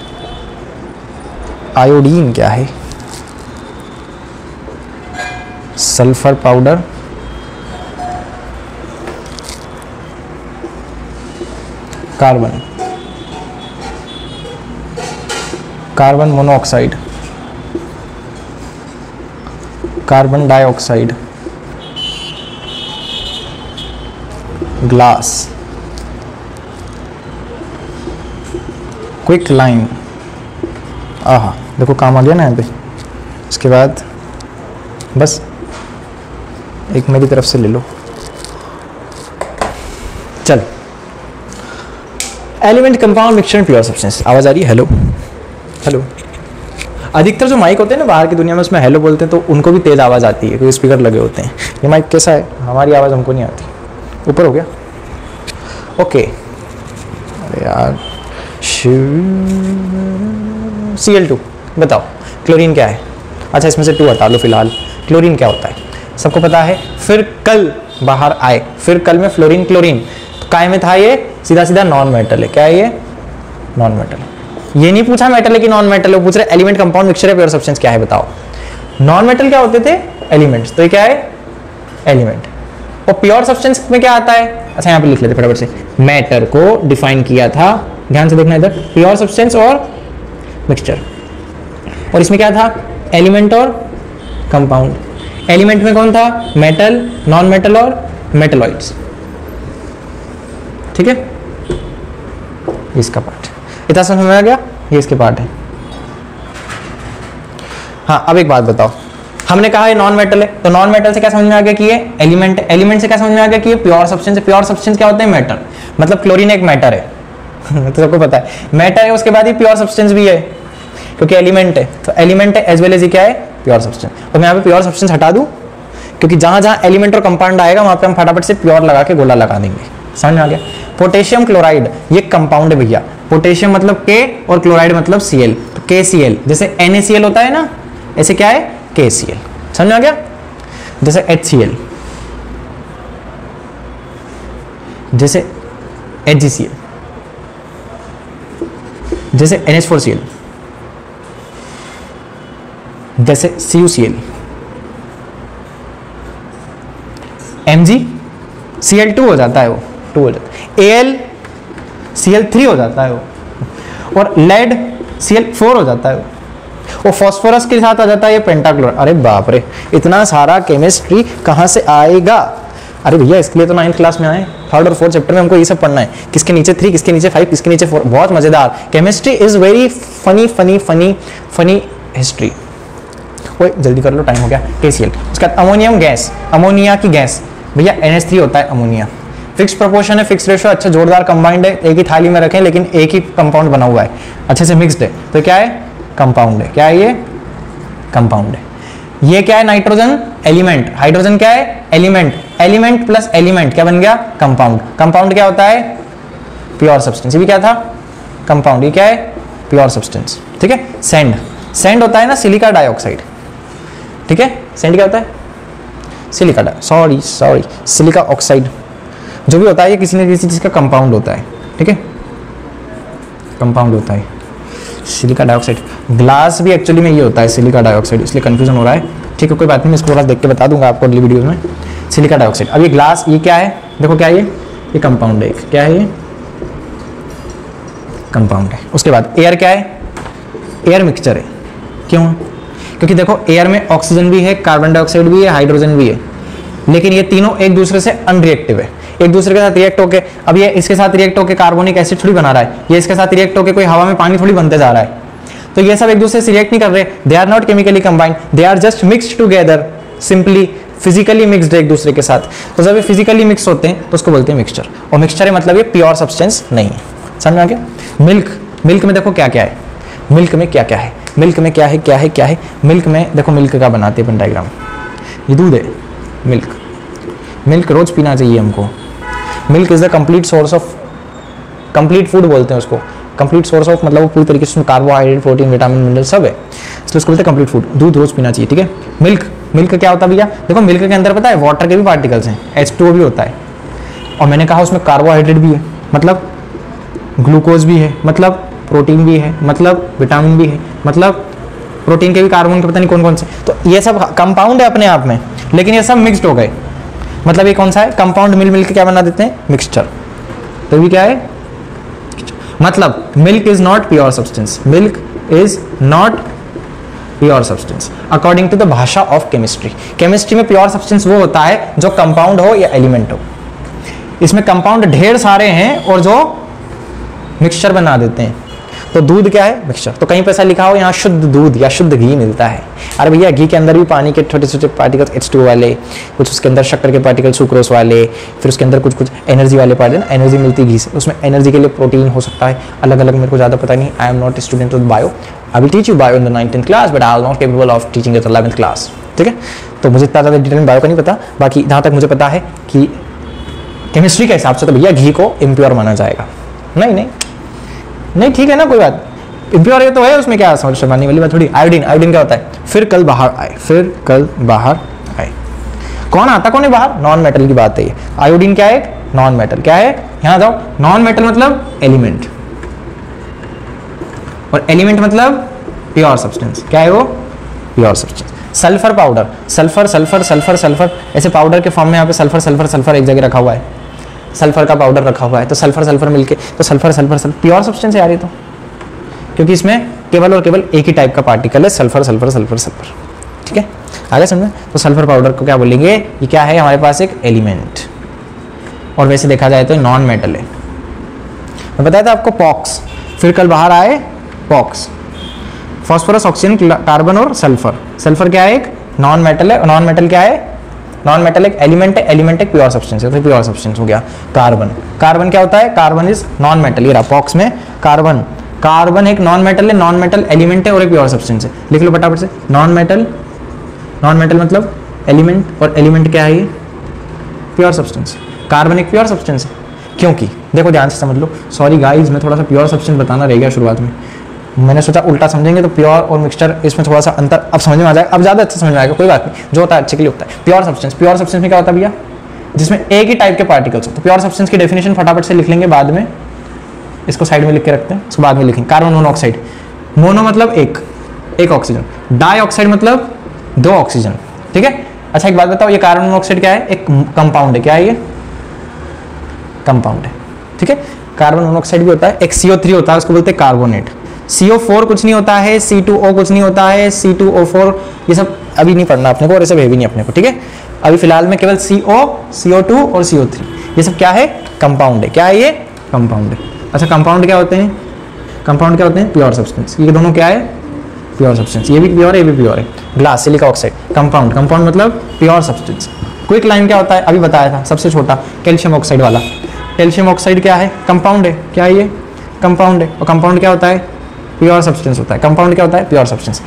आयोडीन क्या है? Sulphur powder, carbon, carbon monoxide, carbon dioxide, glass, quick lime. आहा देखो काम आ गया ना यहाँ पे। इसके बाद बस एक मेरी तरफ से ले लो, चल, element, compound, mixture, pure substance. आवाज आ रही है? Hello hello. अधिकतर जो माइक होते हैं ना बाहर की दुनिया में, उसमें हेलो बोलते हैं तो उनको भी तेज आवाज आती है क्योंकि स्पीकर लगे होते हैं। ये माइक कैसा है? हमारी आवाज हमको नहीं आती। ऊपर हो गया? ओके। अरे यार, Cl2 बताओ, क्लोरीन क्या है? अच्छा, इसमें से 2 हटा लो फिलहाल। क्लोरीन क्या होता है सबको पता है। फिर कल बाहर आए, फिर कल में फ्लोरीन क्लोरीन, तो काय में था ये? सीधा सीधा नॉन मेटल है। क्या है ये? Non metal. ये नहीं पूछा मेटल है कि नॉन मेटल है, वो पूछ रहे एलिमेंट, कंपाउंड, मिक्सचर है, प्योर सब्सटेंस क्या है बताओ। नॉन मेटल क्या होते थे? एलिमेंट्स। तो ये क्या है? एलिमेंट। और प्योर सब्सटेंस में क्या आता है? अच्छा, यहाँ पे लिख लेते फटाफट से। मैटर को डिफाइन किया था, ध्यान से देखना इधर, प्योर सब्सटेंस और मिक्सचर। और इसमें क्या था? एलिमेंट और कंपाउंड। एलिमेंट में कौन था? मेटल, नॉन मेटल और मेटलॉइड्स। ठीक है, इसका पार्ट इतना समझ में आ गया? ये इसके पार्ट है। हाँ, अब एक बात बताओ, हमने कहा ये नॉन मेटल है, तो नॉन मेटल से क्या समझ में आ गया कि ये एलिमेंट है। एलिमेंट से क्या समझ में आ गया कि ये प्योर सब्सटेंस है। प्योर सब्सटेंस क्या होते हैं? मैटर। मतलब क्लोरीन एक मैटर है तो सबको पता है मैटर है, उसके बाद ये प्योर सब्सटेंस भी है क्योंकि एलिमेंट है। तो एलिमेंट है एज वेल एज ये क्या है? Pure substance. और मैं यहाँ पे प्योर सब्सटेंस हटा दूं क्योंकि जहां जहां एलिमेंट और कंपाउंड आएगा वहां पे हम फटाफट से प्योर लगा के गोला लगा देंगे। समझ में आ गया? पोटेशियम क्लोराइड ये कंपाउंड है भैया। पोटेशियम मतलब K और क्लोराइड मतलब Cl। तो KCl, जैसे NaCl होता है ना, ऐसे क्या है? KCl। समझ में आ गया? जैसे HCl, जैसे HgCl, जैसे NH4Cl, जैसे CuCl, MgCl2 हो जाता है, वो 2 हो जाता है। AlCl3 हो जाता है वो, और लेड Cl4 हो जाता है वो, और फास्फोरस के साथ आ जाता है ये पेंटाक्लोराइड। अरे बाप रे, इतना सारा केमिस्ट्री कहाँ से आएगा? अरे भैया, इसके लिए तो 9th क्लास में आए, 3rd और 4th चैप्टर में हमको ये सब पढ़ना है, किसके नीचे 3, किसके नीचे 5, किसके नीचे 4। बहुत मजेदार। Chemistry is very funny funny funny funny history. ओए जल्दी कर लो, टाइम हो गया। KCl, उसके बाद अमोनियम गैस, अमोनिया की गैस भैया NH3 होता है अमोनिया। फिक्स प्रोपोर्शन है, फिक्स रेशो, अच्छा जोरदार कंबाइंड है, एक ही थाली में रखें लेकिन एक ही कंपाउंड बना हुआ है, अच्छे से मिक्स्ड है, तो क्या है? कंपाउंड है। क्या है ये? कंपाउंड है। ये क्या है? नाइट्रोजन एलिमेंट, हाइड्रोजन क्या है? एलिमेंट। एलिमेंट प्लस एलिमेंट क्या बन गया? कंपाउंड। कंपाउंड क्या होता है? Pure substance. ये भी क्या था? कंपाउंड। ये क्या है? Pure substance. ठीक है। सैंड, सैंड होता है ना सिलिका डाइऑक्साइड। ठीक है, सैंड क्या होता है? सिलिका सॉरी सिलिका ऑक्साइड, जो भी होता है ये किसी न किसी चीज का कंपाउंड होता है। ठीक है, कंपाउंड होता है सिलिका डाइऑक्साइड। ग्लास भी एक्चुअली में ये होता है सिलिका डाइऑक्साइड, इसलिए कंफ्यूजन हो रहा है। ठीक है, कोई बात नहीं, मैं इसको थोड़ा देख के बता दूंगा आपको अगली वीडियो में। Silica dioxide. अब ये ग्लास, ये क्या है? देखो क्या है ये कंपाउंड है। क्या है ये? कंपाउंड है। उसके बाद एयर क्या है? एयर मिक्सचर है। क्यों? क्योंकि देखो एयर में ऑक्सीजन भी है, कार्बन डाइऑक्साइड भी है, हाइड्रोजन भी है, लेकिन ये तीनों एक दूसरे से अनरिएक्टिव है। एक दूसरे के साथ रिएक्ट होके, अब ये इसके साथ रिएक्ट होके कार्बोनिक एसिड थोड़ी बना रहा है, ये इसके साथ रिएक्ट होके कोई हवा में पानी थोड़ी बनते जा रहा है। तो ये सब एक दूसरे से रिएक्ट नहीं कर रहे, they are not chemically combined, they are just mixed together, simply physically mixed एक दूसरे के साथ। तो जब ये फिजिकली मिक्स होते हैं तो उसको बोलते हैं मिक्सचर। और मिक्सचर है मतलब ये प्योर सब्सटेंस नहीं है। समझ में आ गया? मिल्क, मिल्क में देखो क्या क्या है, मिल्क में क्या क्या है, मिल्क में क्या है क्या है क्या है। मिल्क में देखो मिल्क का बनाते हैं अपन डायग्राम, ये दूध है मिल्क। मिल्क रोज पीना चाहिए हमको। Milk is the complete source of, complete food बोलते हैं उसको, कंप्लीट सोर्स ऑफ मतलब वो पूरी तरीके से कार्बोहाइड्रेट, प्रोटीन, विटामिन, मिनरल सब है, इसलिए उसको बोलते हैं कंप्लीट फूड। दूध रोज पीना चाहिए। ठीक है। मिल्क, मिल्क क्या होता है भैया? देखो मिल्क के अंदर पता है वाटर के भी पार्टिकल्स हैं, H2O भी होता है, और मैंने कहा उसमें कार्बोहाइड्रेट भी है, मतलब ग्लूकोज भी है, मतलब प्रोटीन भी है, मतलब विटामिन भी है, मतलब प्रोटीन के भी कार्बन के पता नहीं कौन कौन से। तो ये सब कंपाउंड है अपने आप में, लेकिन ये सब मिक्स्ड हो गए, मतलब ये कौन सा है? कंपाउंड। मिल मिल के क्या बना देते हैं? मिक्सचर। तो ये क्या है? मतलब milk is not pure substance, milk is not pure substance according to the भाषा ऑफ केमिस्ट्री। केमिस्ट्री में प्योर सब्सटेंस वो होता है जो कंपाउंड हो या एलिमेंट हो। इसमें कंपाउंड ढेर सारे हैं और जो मिक्सचर बना देते हैं। तो दूध क्या है? मिक्सचर। तो कहीं पे ऐसा लिखा हो यहाँ शुद्ध दूध या शुद्ध घी मिलता है, अरे भैया घी के अंदर भी पानी के छोटे छोटे पार्टिकल्स H2 वाले, कुछ उसके अंदर शक्कर के पार्टिकल सुक्रोज वाले, फिर उसके अंदर कुछ कुछ एनर्जी वाले पार्टिकल, एनर्जी मिलती है घी से, उसमें एनर्जी के लिए प्रोटीन हो सकता है अलग अलग, मेरे को ज़्यादा पता नहीं, I am not student of bio, I will teach you bio in the 9th class but I am not capable of teaching eight 11th class, ठीक है। तो मुझे इतना ज़्यादा डिटेल में बायो का नहीं पता, बाकी जहाँ तक मुझे पता है कि केमिस्ट्री के हिसाब से तो भैया घी को इम्प्योर माना जाएगा। नहीं ठीक है ना, कोई बात इम्प्योर है तो है, उसमें क्या समझ मानने वाली बात थोड़ी। आयोडीन क्या होता है? फिर कल बाहर आए। कौन आता कौन है बाहर? नॉन मेटल की बात है ये। आयोडीन क्या है? Non metal. क्या है? यहां जाओ, नॉन मेटल मतलब एलिमेंट, और एलिमेंट मतलब प्योर सब्सटेंस। क्या है वो? Pure substance. Sulphur powder, sulphur ऐसे पाउडर के फॉर्म में यहाँ पे सल्फर एक जगह रखा हुआ है, सल्फर का पाउडर रखा हुआ है, तो सल्फर मिलके तो सल्फर प्योर सब्सटेंस है यार ये तो, क्योंकि इसमें केवल और केवल एक ही टाइप का पार्टिकल है, सल्फर, ठीक है, आगे समझ में। तो सल्फर पाउडर को क्या बोलेंगे? ये क्या है? हमारे पास एक एलिमेंट, और वैसे देखा जाए तो नॉन मेटल है। मैं बताया था आपको पॉक्स, फिर कल बाहर आए पॉक्स, फॉस्फोरस, ऑक्सीजन, कार्बन और सल्फर क्या है? एक नॉन मेटल है। नॉन मेटल क्या है? नॉन मेटल एक एलिमेंट है, एलिमेंट एक प्योर सब्सटेंस है, तो प्योर सब्सटेंस हो गया। कार्बन क्या होता है? Carbon is non metal. ये रहा पॉक्स में कार्बन एक नॉन मेटल है, नॉन मेटल एलिमेंट है और एक प्योर सब्सटेंस है। लिख लो फटाफट से, नॉन मेटल मतलब एलिमेंट, और एलिमेंट क्या है? ये प्योर सब्सटेंस। कार्बन एक प्योर सब्सटेंस है, क्योंकि देखो ध्यान से समझ लो, सॉरी गाइस मैं थोड़ा सा प्योर सब्सटेंस बताना रह गया शुरुआत में, मैंने सोचा उल्टा समझेंगे तो प्योर और मिक्सचर इसमें थोड़ा सा अंतर अब समझ में आ जाएगा, अब ज़्यादा अच्छा समझ में आएगा, कोई बात नहीं, जो होता है अच्छे के लिए होता है। प्योर सब्सटेंस में क्या होता है भैया? जिसमें एक ही टाइप के पार्टिकल्स हो। तो प्योर सब्सटेंस की डेफिनेशन फटाफट से लिख लेंगे बाद में, इसको साइड में लिख के रखते हैं, इसको बाद में लिखेंगे। कार्बन मोनोऑक्साइड, मोनो मतलब एक ऑक्सीजन, डाइऑक्साइड मतलब 2 ऑक्सीजन, ठीक है। अच्छा एक बात बताओ, ये कार्बन मोनोऑक्साइड क्या है? एक कंपाउंड है। क्या है ये? कंपाउंड है, ठीक है। कार्बन मोनोऑक्साइड भी होता है, एक CO3 होता है, उसको बोलते हैं कार्बोनेट। CO4 कुछ नहीं होता है, C2O कुछ नहीं होता है, C2O4 ये सब अभी नहीं पढ़ना अपने को, और ये सब है भी नहीं अपने को, ठीक है। अभी फिलहाल में केवल CO, CO2 और CO3 ये सब क्या है? कंपाउंड है। क्या है ये? कंपाउंड है। अच्छा कंपाउंड क्या होते हैं? Pure substance. ये दोनों क्या है? Pure substance. ये भी प्योर है, ये भी प्योर है। ग्लास, सिलिका ऑक्साइड, कंपाउंड मतलब प्योर सब्सटेंस। क्विक लाइन क्या होता है? अभी बताया था, सबसे छोटा कैल्शियम ऑक्साइड वाला। कैल्शियम ऑक्साइड क्या है? कंपाउंड है। क्या है ये? कंपाउंड है। और कंपाउंड क्या होता है? प्योर सब्सटेंस होता है। कंपाउंड क्या होता है? Pure substance.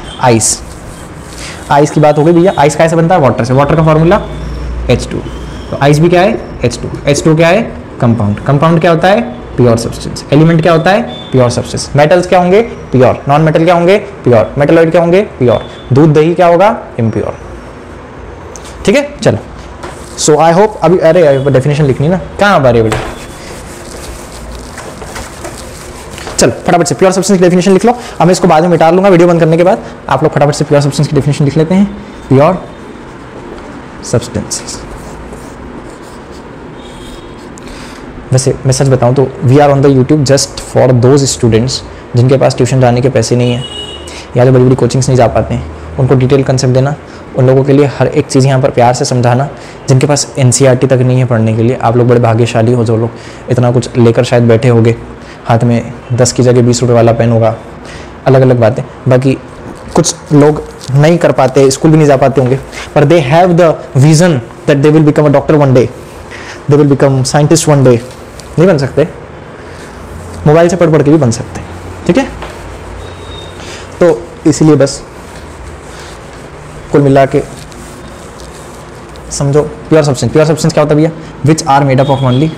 आइस की बात हो गई भैया। आइस कैसे बनता है? वाटर से। वाटर का फॉर्मूला H2, तो आइस भी क्या है? H2 क्या है? कंपाउंड क्या होता है? Pure substance. एलिमेंट क्या होता है? Pure substance. मेटल्स क्या होंगे? प्योर। नॉन मेटल क्या होंगे? प्योर। मेटलॉइड क्या होंगे? प्योर। दूध दही क्या होगा? इम्प्योर, ठीक है। चलो, सो आई होप अभी, अरे डेफिनेशन लिखनी ना, कहाँ आ रही है? चलो फटाफट से प्योर सब्सटेंस की डेफिनेशन लिख लो। अब मैं इसको बाद में मिटा लूंगा वीडियो बंद करने के बाद। आप लोग फटाफट से प्योर सब्सटेंस की डेफिनेशन लिख लेते हैं। प्योर सब्सटेंसेस, वैसे मैं सच बताऊं तो we are on the YouTube just for those students जिनके पास ट्यूशन जाने के पैसे नहीं है, या जो बड़ी बड़ी कोचिंग्स नहीं जा पाते हैं, उनको डिटेल कंसेप्ट देना, उन लोगों के लिए हर एक चीज़ यहाँ पर प्यार से समझाना। जिनके पास NCERT तक नहीं है पढ़ने के लिए, आप लोग बड़े भाग्यशाली हो जो लोग इतना कुछ लेकर शायद बैठे होंगे, हाथ में 10 की जगह 20 रुपये वाला पेन होगा, अलग अलग बातें। बाकी कुछ लोग नहीं कर पाते, स्कूल भी नहीं जा पाते होंगे, पर they have the vision that they will become a doctor one day, they will become scientist one day. नहीं बन सकते, मोबाइल से पढ़ के भी बन सकते, ठीक है। तो इसीलिए बस कुल मिला के समझो प्योर सब्सटेंस क्या होता है भैया? Which are made up of only,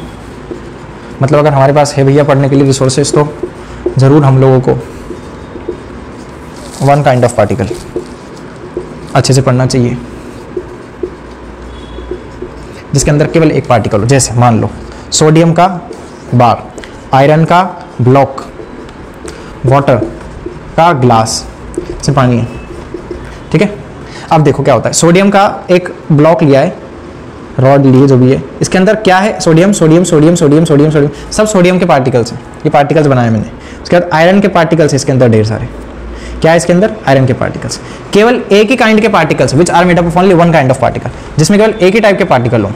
मतलब अगर हमारे पास है भैया पढ़ने के लिए रिसोर्सेज, तो ज़रूर हम लोगों को वन काइंड ऑफ पार्टिकल अच्छे से पढ़ना चाहिए, जिसके अंदर केवल एक पार्टिकल हो। जैसे मान लो सोडियम का बार, आयरन का ब्लॉक, वाटर का ग्लास से पानी है, ठीक है। अब देखो क्या होता है, सोडियम का एक ब्लॉक लिया है, रॉड लिए जो भी है, इसके अंदर क्या है? सोडियम सब सोडियम के पार्टिकल्स हैं, ये पार्टिकल्स बनाए मैंने। उसके बाद आयरन के पार्टिकल्स इसके अंदर ढेर सारे। क्या है इसके अंदर? आयरन के पार्टिकल्स। केवल एक ही काइंड के particles which are made up of only one kind of particle, जिसमें केवल एक ही टाइप के पार्टिकल हो,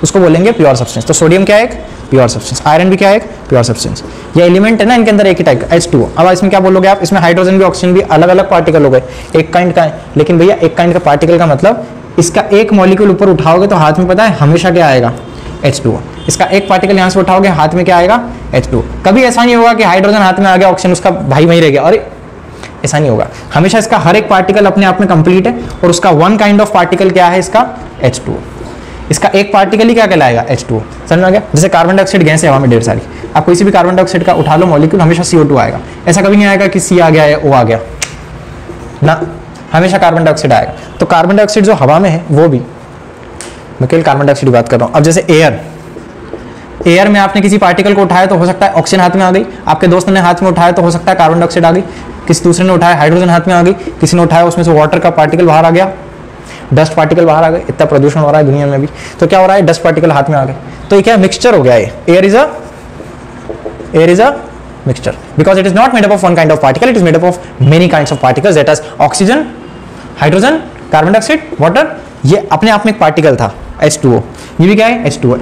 उसको बोलेंगे प्योर सब्सटेंस। तो सोडियम क्या है? एक प्योर सब्सटेंस। आयरन भी क्या है? एक प्योर सब्सटेंस। ये एलिमेंट है ना, इनके अंदर एक ही टाइप का H2O। अब इसमें क्या बोलोगे आप? इसमें हाइड्रोजन भी ऑक्सीजन भी अलग अलग पार्टिकल हो गए, एक काइंड का है। लेकिन भैया एक काइंड का पार्टिकल का मतलब इसका एक मॉलिक्यूल ऊपर उठाओगे तो हाथ में पता है हमेशा क्या आएगा? H2O। इसका एक पार्टिकल यहाँ से उठाओगे हाथ में क्या आएगा? H2O। कभी ऐसा नहीं होगा कि हाइड्रोजन हाथ में आ गया, ऑक्सीजन उसका भाई वहीं रह गया, अरे ऐसा नहीं होगा। हमेशा इसका हर एक पार्टिकल अपने आप में कंप्लीट है और उसका वन काइंड ऑफ पार्टिकल क्या है? इसका H2O। इसका एक पार्टिकल ही क्या कहलाएगा? H2O। समझ में आ गया? जैसे कार्बन डाइऑक्साइड गैस है हवा में ढेर सारी, आप कोई सी भी कार्बन डाइऑक्साइड का उठा लो मॉलिक्यूल, हमेशा CO2 आएगा। ऐसा कभी नहीं आएगा कि C आ गया या O आ गया ना, हमेशा कार्बन डाइऑक्साइड आएगा। तो कार्बन डाइऑक्साइड जो हवा में है वो भी, मैं केवल कार्बन डाइऑक्साइड की बात कर रहा हूँ। अब जैसे एयर में आपने किसी पार्टिकल को उठाया तो हो सकता है ऑक्सीजन हाथ में आ गई, आपके दोस्त ने हाथ में उठाया तो हो सकता है कार्बन डाइऑक्साइड आ गई, किसी दूसरे ने उठाया हाइड्रोजन हाथ में आ गई, किसी ने उठाया उसमें से वाटर का पार्टिकल बाहर आ गया, डस्ट पार्टिकल बाहर आ गए। इतना प्रदूषण हो रहा है दुनिया में भी, तो क्या हो रहा है? डस्ट पार्टिकल हाथ में आ गए। तो ये क्या मिक्सचर हो गया? ये air is a mixture because it is not made up of one kind of particle, it is made up of many kinds of particles, that is oxygen, hydrogen, carbon dioxide, water। ये अपने आप में एक पार्टिकल था H2O। ये भी क्या है? H2O।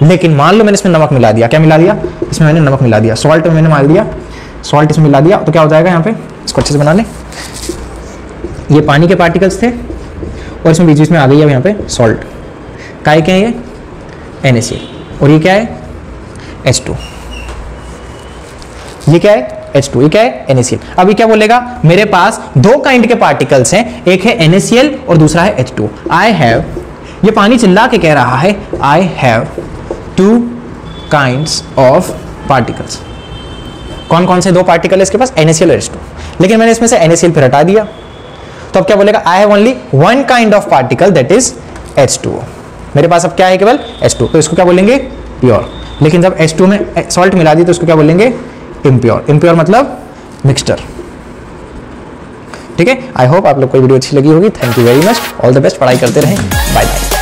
लेकिन मान लो मैंने इसमें नमक मिला दिया। क्या मिला दिया? इसमें मैंने नमक मिला दिया, सॉल्ट में मैंने मार दिया, सॉल्ट इसमें मिला दिया, तो क्या हो जाएगा? यहाँ पे इसको अच्छे से बना लें। ये पानी के पार्टिकल्स थे और इसमें बीच में आ गई है यहाँ पे सॉल्ट। काय क्या है? ये NaCl। और ये क्या है? H2। ये क्या है? H2। ये क्या है? NaCl। अभी क्या बोलेगा? मेरे पास दो काइंड के पार्टिकल्स हैं, एक है NaCl और दूसरा है H2। आई हैव, ये पानी चिल्ला के कह रहा है, I have two kinds of particles. कौन कौन से दो पार्टिकल है इसके पास? NaCl और H2। लेकिन मैंने इसमें से NaCl फिर हटा दिया, तो अब क्या बोलेगा? I have only one kind of particle that is H2O। मेरे पास अब क्या है? केवल H2। तो इसको क्या बोलेंगे? प्योर। लेकिन जब H2 में सॉल्ट मिला दी तो इसको क्या बोलेंगे? इम्प्योर। इम्प्योर मतलब मिक्सचर। ठीक है, आई होप आप लोग को वीडियो अच्छी लगी होगी। Thank you very much, all the best, पढ़ाई करते रहें, बाय बाय।